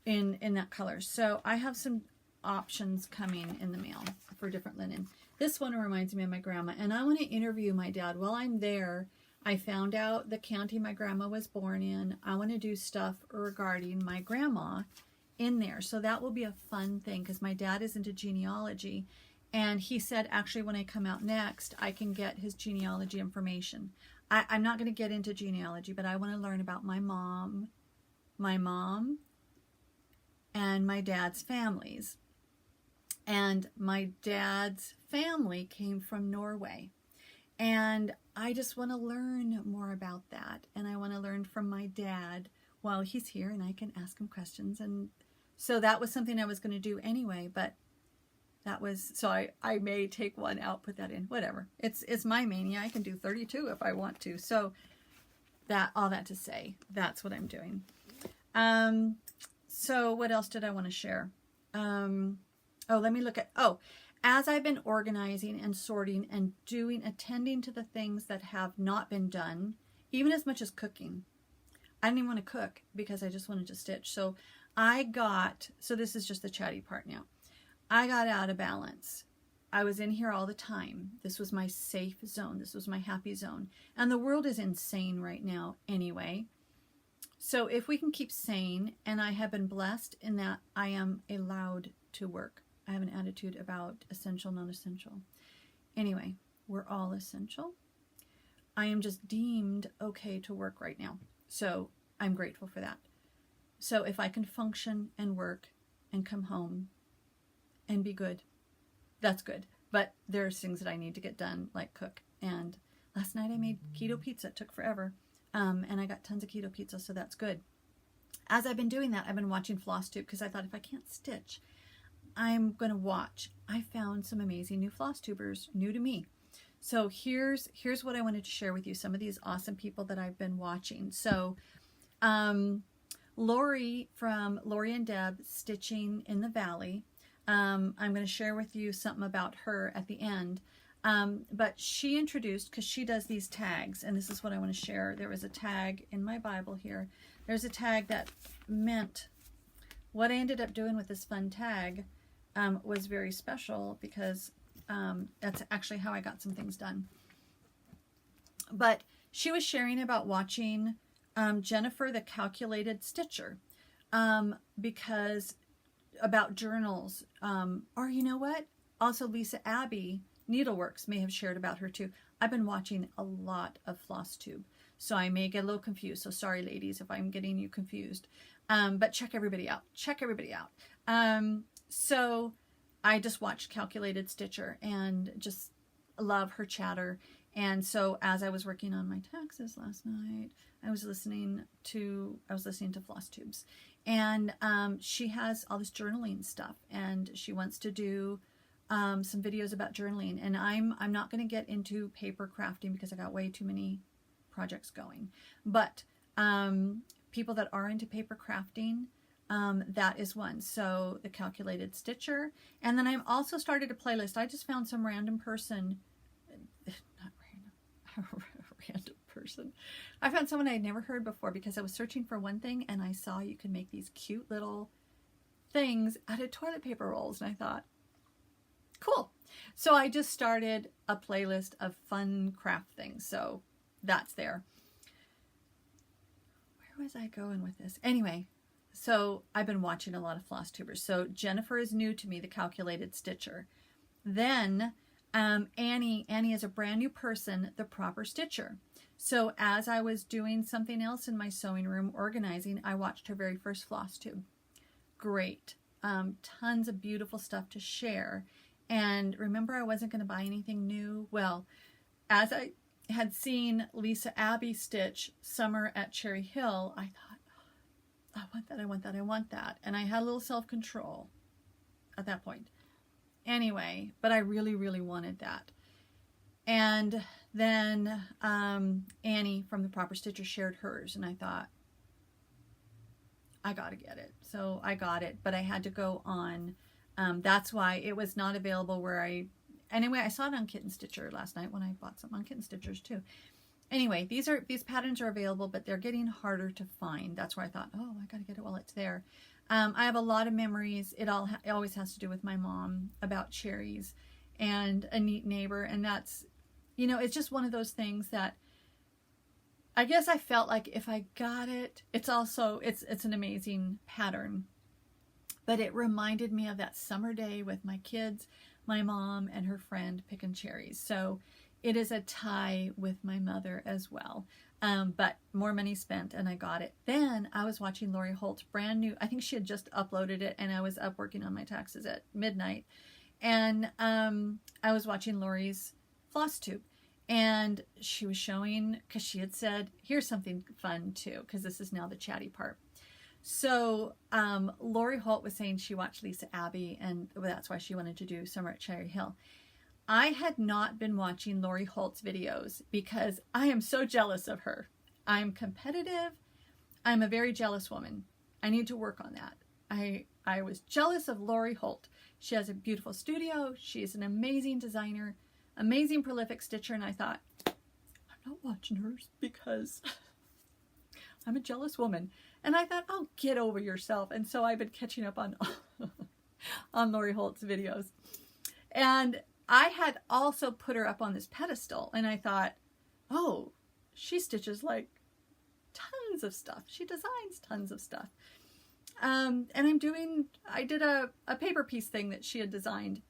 that color. So I have some options coming in the mail for different linen. This one reminds me of my grandma, and I want to interview my dad. While I'm there, I found out the county my grandma was born in. I want to do stuff regarding my grandma in there. So that will be a fun thing, because my dad is into genealogy, and he said actually when I come out next I can get his genealogy information. I'm not going to get into genealogy, but I want to learn about my mom, and my dad's families. And my dad's family came from Norway. And I just want to learn more about that. And I want to learn from my dad while he's here, and I can ask him questions. And so that was something I was going to do anyway. But that was, so I may take one out, put that in, whatever. It's my Mania. I can do 32 if I want to. So all that to say, that's what I'm doing. So what else did I want to share? Let me look at, as I've been organizing and sorting and attending to the things that have not been done, even as much as cooking. I didn't even want to cook because I just wanted to stitch. So this is just the chatty part now. I got out of balance. I was in here all the time. This was my safe zone. This was my happy zone. And the world is insane right now anyway. So if we can keep sane, and I have been blessed in that I am allowed to work. I have an attitude about essential, non-essential. Anyway, we're all essential. I am just deemed okay to work right now. So I'm grateful for that. So if I can function and work and come home and be good, that's good. But there's things that I need to get done, like cook. And last night I made keto pizza. It took forever. And I got tons of keto pizza, so that's good. As I've been doing that, I've been watching FlossTube because I thought if I can't stitch, I'm going to watch. I found some amazing new FlossTubers, new to me. So here's what I wanted to share with you, some of these awesome people that I've been watching. So Lori from Lori and Deb Stitching in the Valley. I'm going to share with you something about her at the end. But she introduced, because she does these tags, and this is what I want to share. There was a tag in my Bible here. There's a tag that meant what I ended up doing with this fun tag was very special because that's actually how I got some things done. But she was sharing about watching Jennifer the Calculated Stitcher because about journals, or you know what? Also Lisa Abbey Needleworks may have shared about her too. I've been watching a lot of FlossTube, so I may get a little confused. So sorry, ladies, if I'm getting you confused. But check everybody out. Check everybody out. So I just watched Calculated Stitcher and just love her chatter. And so as I was working on my taxes last night, I was listening to FlossTubes, and she has all this journaling stuff, and she wants to do some videos about journaling. And I'm not going to get into paper crafting because I got way too many projects going. But people that are into paper crafting, that is one. So the Calculated Stitcher, and then I've also started a playlist. I just found some random person. Random person. I found someone I'd never heard before because I was searching for one thing and I saw you could make these cute little things out of toilet paper rolls, and I thought, cool. So I just started a playlist of fun craft things. So that's there. Where was I going with this? Anyway, so I've been watching a lot of FlossTubers. So Jennifer is new to me, the Calculated Stitcher. Then Annie is a brand new person, the Proper Stitcher. So as I was doing something else in my sewing room, organizing, I watched her very first FlossTube. Great. Tons of beautiful stuff to share. And remember, I wasn't going to buy anything new. Well, as I had seen Lisa Abbey stitch Summer at Cherry Hill, I thought, oh, I want that, I want that, I want that. And I had a little self-control at that point. Anyway, but I really, really wanted that. And then Annie from the Proper Stitcher shared hers, and I thought, I got to get it. So I got it, but I had to go on. That's why it was not available where anyway, I saw it on Kitten Stitcher last night when I bought some on Kitten Stitchers too. Anyway, these patterns are available, but they're getting harder to find. That's where I thought, oh, I got to get it while it's there. I have a lot of memories. It always has to do with my mom about cherries and a neat neighbor. And that's, it's just one of those things that I guess I felt like if I got it, it's an amazing pattern. But it reminded me of that summer day with my kids, my mom, and her friend picking cherries. So it is a tie with my mother as well. But more money spent, and I got it. Then I was watching Lori Holt's brand new, I think she had just uploaded it, and I was up working on my taxes at midnight. And I was watching Lori's FlossTube. And she was showing, because she had said, here's something fun too, because this is now the chatty part. So Lori Holt was saying she watched Lisa Abbey, and that's why she wanted to do Summer at Cherry Hill. I had not been watching Lori Holt's videos because I am so jealous of her. I'm competitive. I'm a very jealous woman. I need to work on that. I was jealous of Lori Holt. She has a beautiful studio. She's an amazing designer, amazing prolific stitcher, and I thought, I'm not watching hers because I'm a jealous woman. And I thought, oh, get over yourself. And so I've been catching up on on Lori Holt's videos. And I had also put her up on this pedestal, and I thought, oh, she stitches like tons of stuff. She designs tons of stuff. And I did a paper piece thing that she had designed.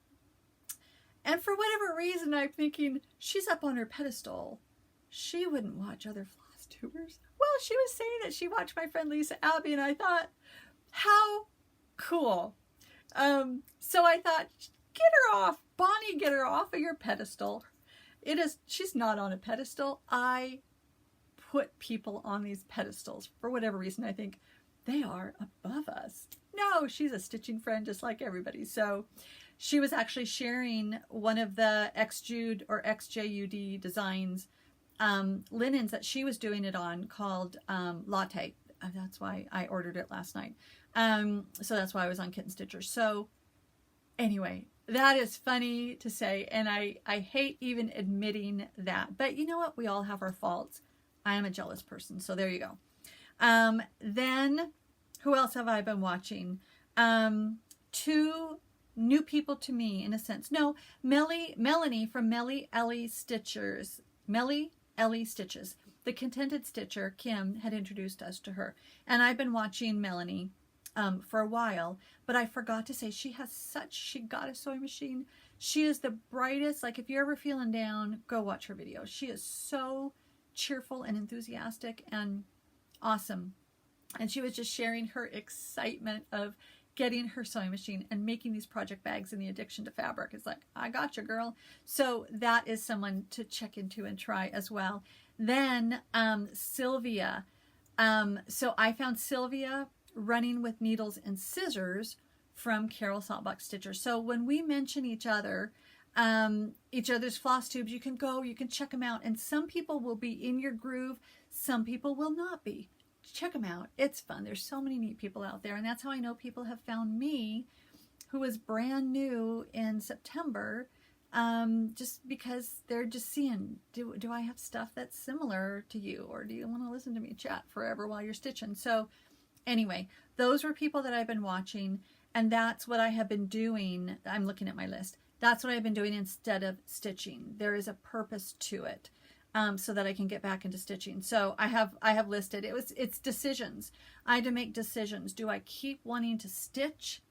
And for whatever reason, I'm thinking, she's up on her pedestal. She wouldn't watch other FlossTubers. Well, she was saying that she watched my friend Lisa Abbey, and I thought, how cool. So I thought, get her off. Bonnie, get her off of your pedestal. She's not on a pedestal. I put people on these pedestals. For whatever reason, I think they are above us. No, she's a stitching friend just like everybody. So she was actually sharing one of the XJUD or XJUD designs linens that she was doing it on, called Latte. That's why I ordered it last night. So that's why I was on Kitten Stitcher. So anyway, that is funny to say, and I hate even admitting that. But you know what? We all have our faults. I am a jealous person, so there you go. Then, who else have I been watching? Two new people to me, in a sense. No, Melanie from Melly Ellie Stitchers. Melly Ellie Stitches. The Contented Stitcher, Kim, had introduced us to her. And I've been watching Melanie for a while, but I forgot to say she got a sewing machine. She is the brightest. Like, if you're ever feeling down, go watch her videos. She is so cheerful and enthusiastic and awesome. And she was just sharing her excitement of getting her sewing machine and making these project bags and the addiction to fabric. It's like, I got you, girl. So that is someone to check into and try as well. Then Sylvia. So I found Sylvia running with needles and scissors from Carol Saltbox Stitcher. So when we mention each other's FlossTubes, you can check them out. And some people will be in your groove. Some people will not be. Check them out. It's fun. There's so many neat people out there. And that's how I know people have found me, who was brand new in September, just because they're just seeing, do I have stuff that's similar to you? Or do you want to listen to me chat forever while you're stitching? So anyway, those were people that I've been watching. And that's what I have been doing. I'm looking at my list. That's what I've been doing instead of stitching. There is a purpose to it. So that I can get back into stitching. So I have listed, it's decisions. I had to make decisions. Do I keep wanting to stitch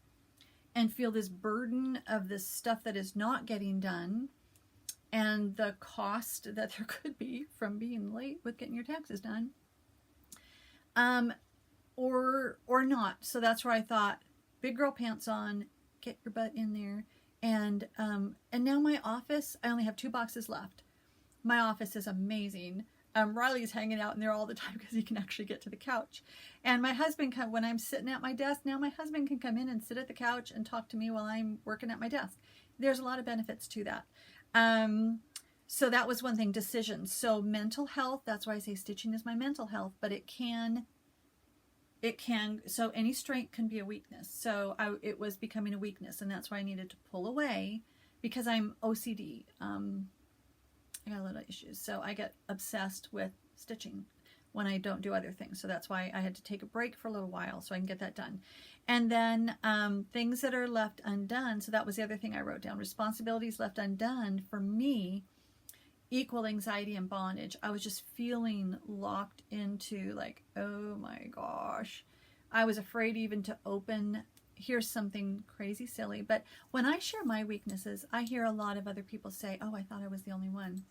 and feel this burden of this stuff that is not getting done and the cost that there could be from being late with getting your taxes done, or not? So that's where I thought, big girl pants on, get your butt in there. And now my office, I only have 2 boxes left. My office is amazing. Riley's hanging out in there all the time because he can actually get to the couch. And my husband, when I'm sitting at my desk, now my husband can come in and sit at the couch and talk to me while I'm working at my desk. There's a lot of benefits to that. So that was one thing, decisions. So mental health, that's why I say stitching is my mental health, but it can, so any strength can be a weakness. So it was becoming a weakness, and that's why I needed to pull away because I'm OCD. I got a lot of issues. So I get obsessed with stitching when I don't do other things. So that's why I had to take a break for a little while so I can get that done. And then things that are left undone. So that was the other thing I wrote down. Responsibilities left undone for me equal anxiety and bondage. I was just feeling locked into like, oh my gosh. I was afraid even to open. Here's something crazy silly. But when I share my weaknesses, I hear a lot of other people say, oh, I thought I was the only one.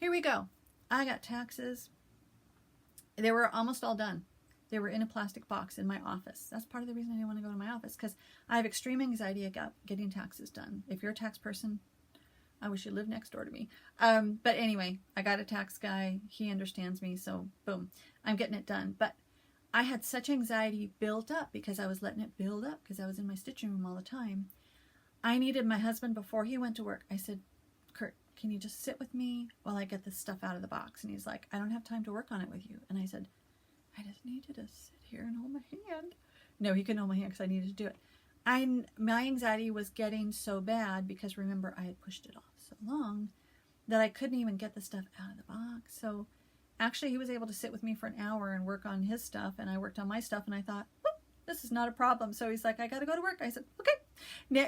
Here we go. I got taxes. They were almost all done. They were in a plastic box in my office. That's part of the reason I didn't want to go to my office, because I have extreme anxiety about getting taxes done. If you're a tax person, I wish you lived next door to me. But anyway, I got a tax guy. He understands me, so boom, I'm getting it done. But I had such anxiety built up because I was letting it build up because I was in my stitching room all the time. I needed my husband before he went to work. I said, Kurt, can you just sit with me while I get this stuff out of the box? And he's like, I don't have time to work on it with you. And I said, I just need you to sit here and hold my hand. No, he couldn't hold my hand because I needed to do it. My anxiety was getting so bad because remember I had pushed it off so long that I couldn't even get the stuff out of the box. So actually he was able to sit with me for an hour and work on his stuff, and I worked on my stuff, and I thought, this is not a problem. So he's like, I got to go to work. I said, okay. Now,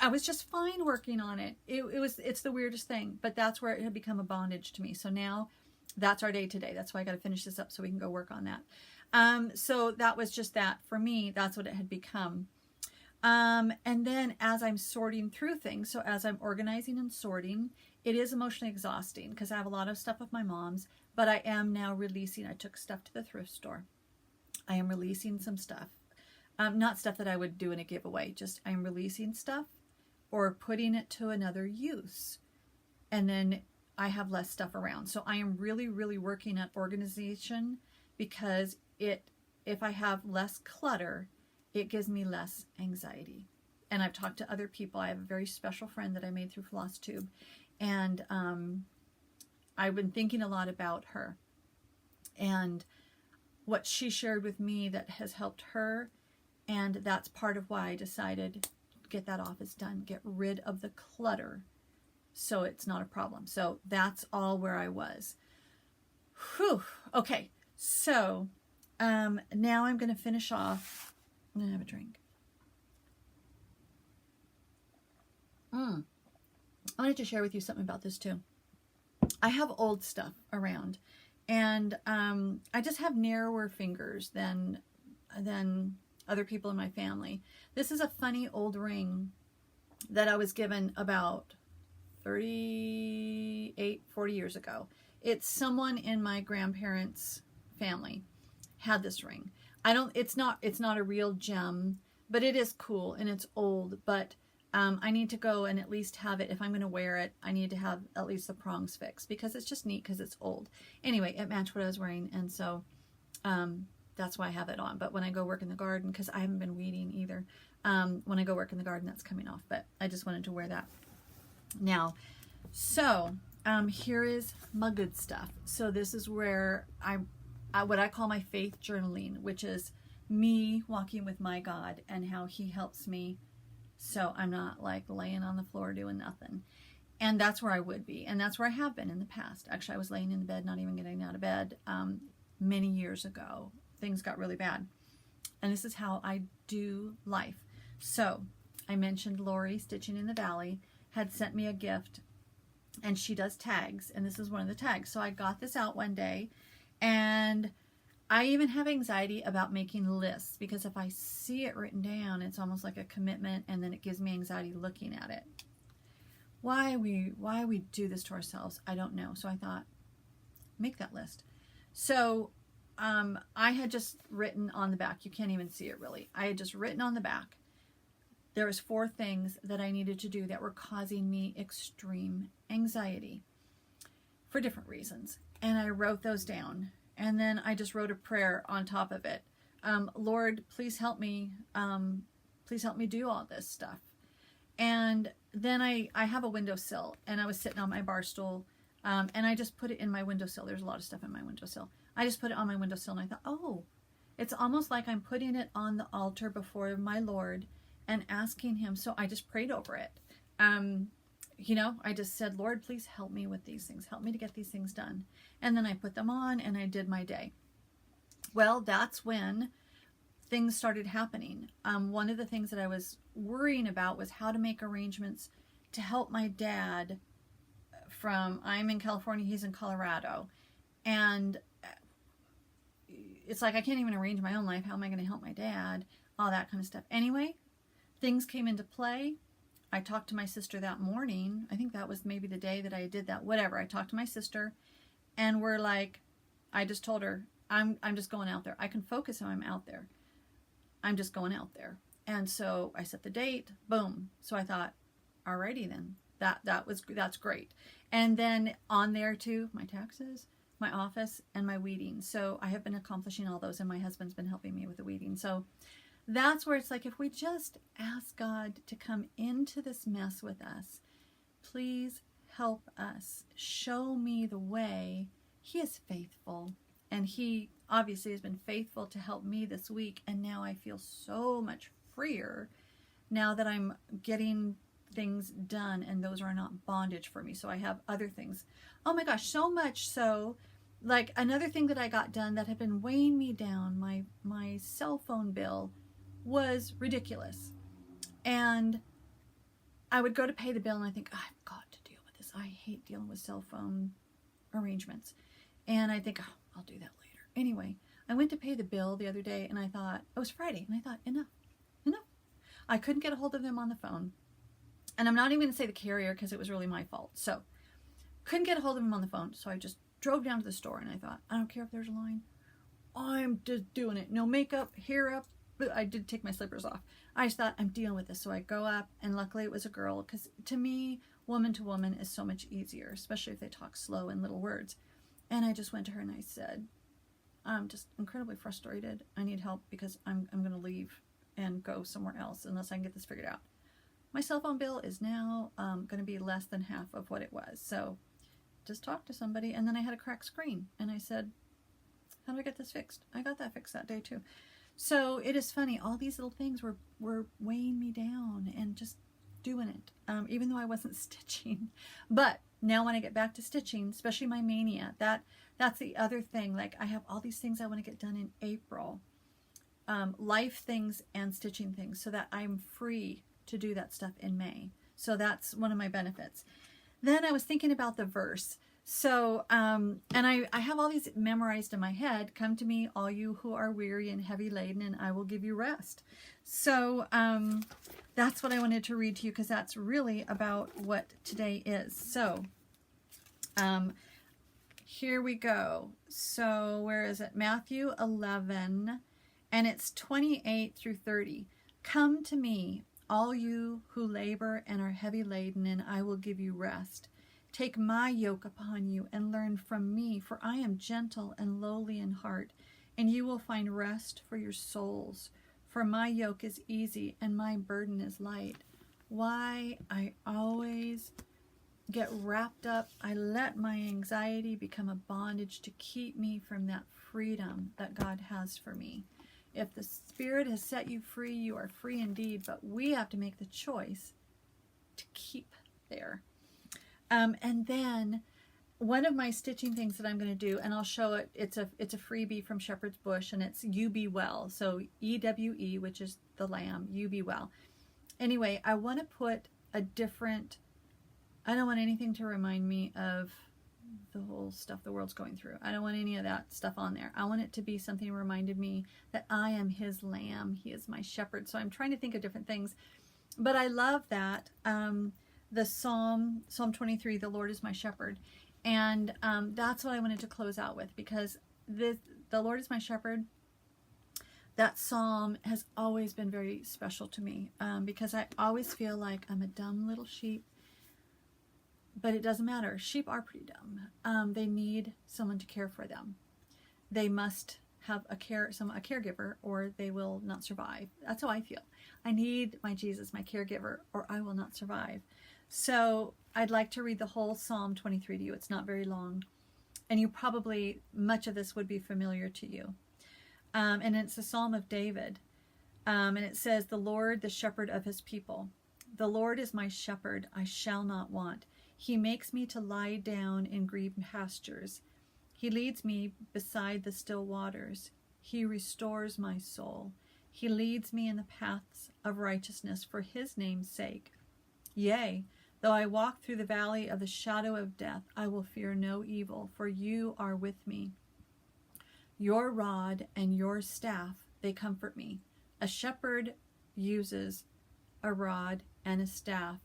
I was just fine working on it. It's the weirdest thing, but that's where it had become a bondage to me. So now that's our day today. That's why I got to finish this up so we can go work on that. So that was just that for me. That's what it had become. And then as I'm sorting through things, so as I'm organizing and sorting, it is emotionally exhausting because I have a lot of stuff of my mom's, but I am now releasing. I took stuff to the thrift store. I am releasing some stuff. Not stuff that I would do in a giveaway, just I'm releasing stuff or putting it to another use. And then I have less stuff around. So I am really, really working at organization because if I have less clutter, it gives me less anxiety. And I've talked to other people. I have a very special friend that I made through FlossTube. And I've been thinking a lot about her. And what she shared with me that has helped her. And that's part of why I decided get that office done. Get rid of the clutter so it's not a problem. So that's all where I was. Whew. Okay. So now I'm going to finish off. I'm going to have a drink. I wanted to share with you something about this too. I have old stuff around, and I just have narrower fingers than other people in my family. This is a funny old ring that I was given about 40 years ago. It's someone in my grandparents' family had this ring. It's not a real gem, but it is cool and it's old, but I need to go and at least have it. If I'm going to wear it, I need to have at least the prongs fixed because it's just neat because it's old. Anyway, it matched what I was wearing, and so that's why I have it on. But when I go work in the garden, because I haven't been weeding either, when I go work in the garden, that's coming off. But I just wanted to wear that now. So here is my good stuff. So this is where what I call my faith journaling, which is me walking with my God and how he helps me so I'm not like laying on the floor doing nothing. And that's where I would be. And that's where I have been in the past. Actually, I was laying in the bed, not even getting out of bed many years ago. Things got really bad. And this is how I do life. So I mentioned Lori, Stitching in the Valley, had sent me a gift, and she does tags. And this is one of the tags. So I got this out one day, and I even have anxiety about making lists because if I see it written down, it's almost like a commitment, and then it gives me anxiety looking at it. Why we do this to ourselves, I don't know. So I thought, make that list. So I had just written on the back. You can't even see it really. I had just written on the back. There was 4 things that I needed to do that were causing me extreme anxiety for different reasons. And I wrote those down. And then I just wrote a prayer on top of it. Lord, please help me. Please help me do all this stuff. And then I have a windowsill, and I was sitting on my bar stool, and I just put it in my windowsill. There's a lot of stuff in my windowsill. I just put it on my windowsill, and I thought, oh, it's almost like I'm putting it on the altar before my Lord and asking him. So I just prayed over it. You know, I just said, Lord, please help me with these things. Help me to get these things done. And then I put them on and I did my day. Well, that's when things started happening. One of the things that I was worrying about was how to make arrangements to help my dad I'm in California, he's in Colorado. And it's like, I can't even arrange my own life. How am I going to help my dad? All that kind of stuff. Anyway, things came into play. I talked to my sister that morning. I think that was maybe the day that I did that. Whatever. I talked to my sister, and we're like, I just told her, I'm just going out there. I can focus when I'm out there. I'm just going out there. And so I set the date. Boom. So I thought, alrighty then. That's great. And then on there too, my taxes, my office, and my weeding. So I have been accomplishing all those, and my husband's been helping me with the weeding. So that's where it's like, if we just ask God to come into this mess with us, please help us, show me the way. He is faithful, and he obviously has been faithful to help me this week, and now I feel so much freer now that I'm getting things done, and those are not bondage for me. So I have other things. Oh my gosh, so much so, like another thing that I got done that had been weighing me down, my cell phone bill was ridiculous. And I would go to pay the bill and I think, oh, I've got to deal with this. I hate dealing with cell phone arrangements. And I think, oh, I'll do that later. Anyway, I went to pay the bill the other day, and I thought, it was Friday, and I thought, enough. I couldn't get a hold of them on the phone. And I'm not even going to say the carrier because it was really my fault. So couldn't get a hold of him on the phone. So I just drove down to the store, and I thought, I don't care if there's a line. I'm just doing it. No makeup, hair up. But I did take my slippers off. I just thought, I'm dealing with this. So I go up, and luckily it was a girl, because to me, woman to woman is so much easier, especially if they talk slow in little words. And I just went to her and I said, I'm just incredibly frustrated. I need help because I'm going to leave and go somewhere else unless I can get this figured out. My cell phone bill is now going to be less than half of what it was. So just talk to somebody. And then I had a cracked screen, and I said, how do I get this fixed? I got that fixed that day too. So it is funny. All these little things were weighing me down and just doing it, even though I wasn't stitching. But now when I get back to stitching, especially my Mania, that's the other thing. Like, I have all these things I want to get done in April. Life things and stitching things, so that I'm free to do that stuff in May. So that's one of my benefits. Then I was thinking about the verse. So, and I have all these memorized in my head. Come to me, all you who are weary and heavy laden, and I will give you rest. So that's what I wanted to read to you, because that's really about what today is. So here we go. So where is it? Matthew 11, and it's 28 through 30. Come to me, all you who labor and are heavy laden, and I will give you rest. Take my yoke upon you and learn from me, for I am gentle and lowly in heart, and you will find rest for your souls. For my yoke is easy and my burden is light. Why I always get wrapped up, I let my anxiety become a bondage to keep me from that freedom that God has for me. If the Spirit has set you free, you are free indeed, but we have to make the choice to keep there. And then one of my stitching things that I'm going to do, and I'll show it, it's a freebie from Shepherd's Bush, and it's You Be Well. So EWE, which is the lamb, You Be Well. Anyway, I want to put a different, I don't want anything to remind me of the whole stuff the world's going through. I don't want any of that stuff on there. I want it to be something that reminded me that I am his lamb. He is my shepherd. So I'm trying to think of different things. But I love that. The Psalm 23, the Lord is my shepherd. And that's what I wanted to close out with, because the Lord is my shepherd, that psalm has always been very special to me, because I always feel like I'm a dumb little sheep. But it doesn't matter. Sheep are pretty dumb. They need someone to care for them. They must have a caregiver, or they will not survive. That's how I feel. I need my Jesus, my caregiver, or I will not survive. So I'd like to read the whole Psalm 23 to you. It's not very long. And you probably, much of this would be familiar to you. And it's a Psalm of David. And it says, the Lord, the shepherd of his people. The Lord is my shepherd, I shall not want. He makes me to lie down in green pastures. He leads me beside the still waters. He restores my soul. He leads me in the paths of righteousness for his name's sake. Yea, though I walk through the valley of the shadow of death, I will fear no evil, for you are with me. Your rod and your staff, they comfort me. A shepherd uses a rod and a staff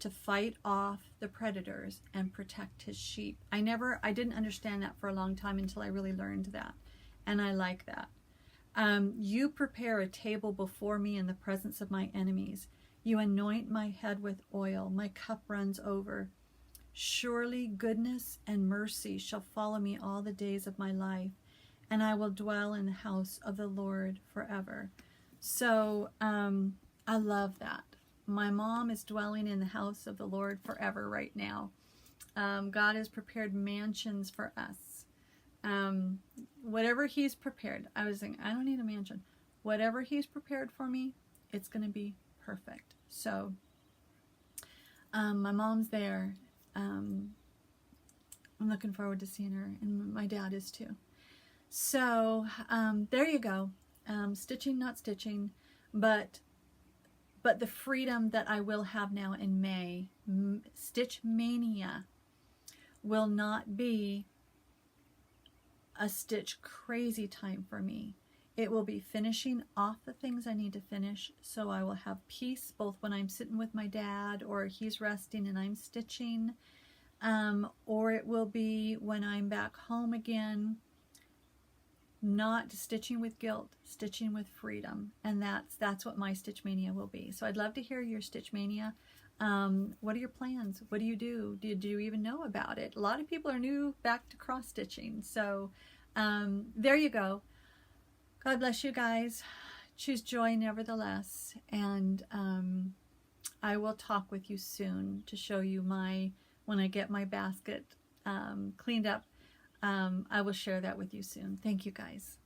to fight off the predators and protect his sheep. I didn't understand that for a long time until I really learned that. And I like that. You prepare a table before me in the presence of my enemies. You anoint my head with oil. My cup runs over. Surely goodness and mercy shall follow me all the days of my life, and I will dwell in the house of the Lord forever. So I love that. My mom is dwelling in the house of the Lord forever right now. God has prepared mansions for us. Whatever he's prepared, I was thinking, I don't need a mansion. Whatever he's prepared for me, it's going to be perfect. So my mom's there. I'm looking forward to seeing her, and my dad is too. So there you go. Stitching, not stitching, but the freedom that I will have now in May. Stitch Mania will not be a stitch crazy time for me. It will be finishing off the things I need to finish, so I will have peace both when I'm sitting with my dad or he's resting and I'm stitching, or it will be when I'm back home again, not stitching with guilt, stitching with freedom. And that's what my Stitch Mania will be. So I'd love to hear your Stitch Mania. What are your plans? What do you do? Did you even know about it? A lot of people are new back to cross stitching. So there you go. God bless you guys. Choose joy nevertheless. And I will talk with you soon to show you when I get my basket cleaned up. I will share that with you soon. Thank you guys.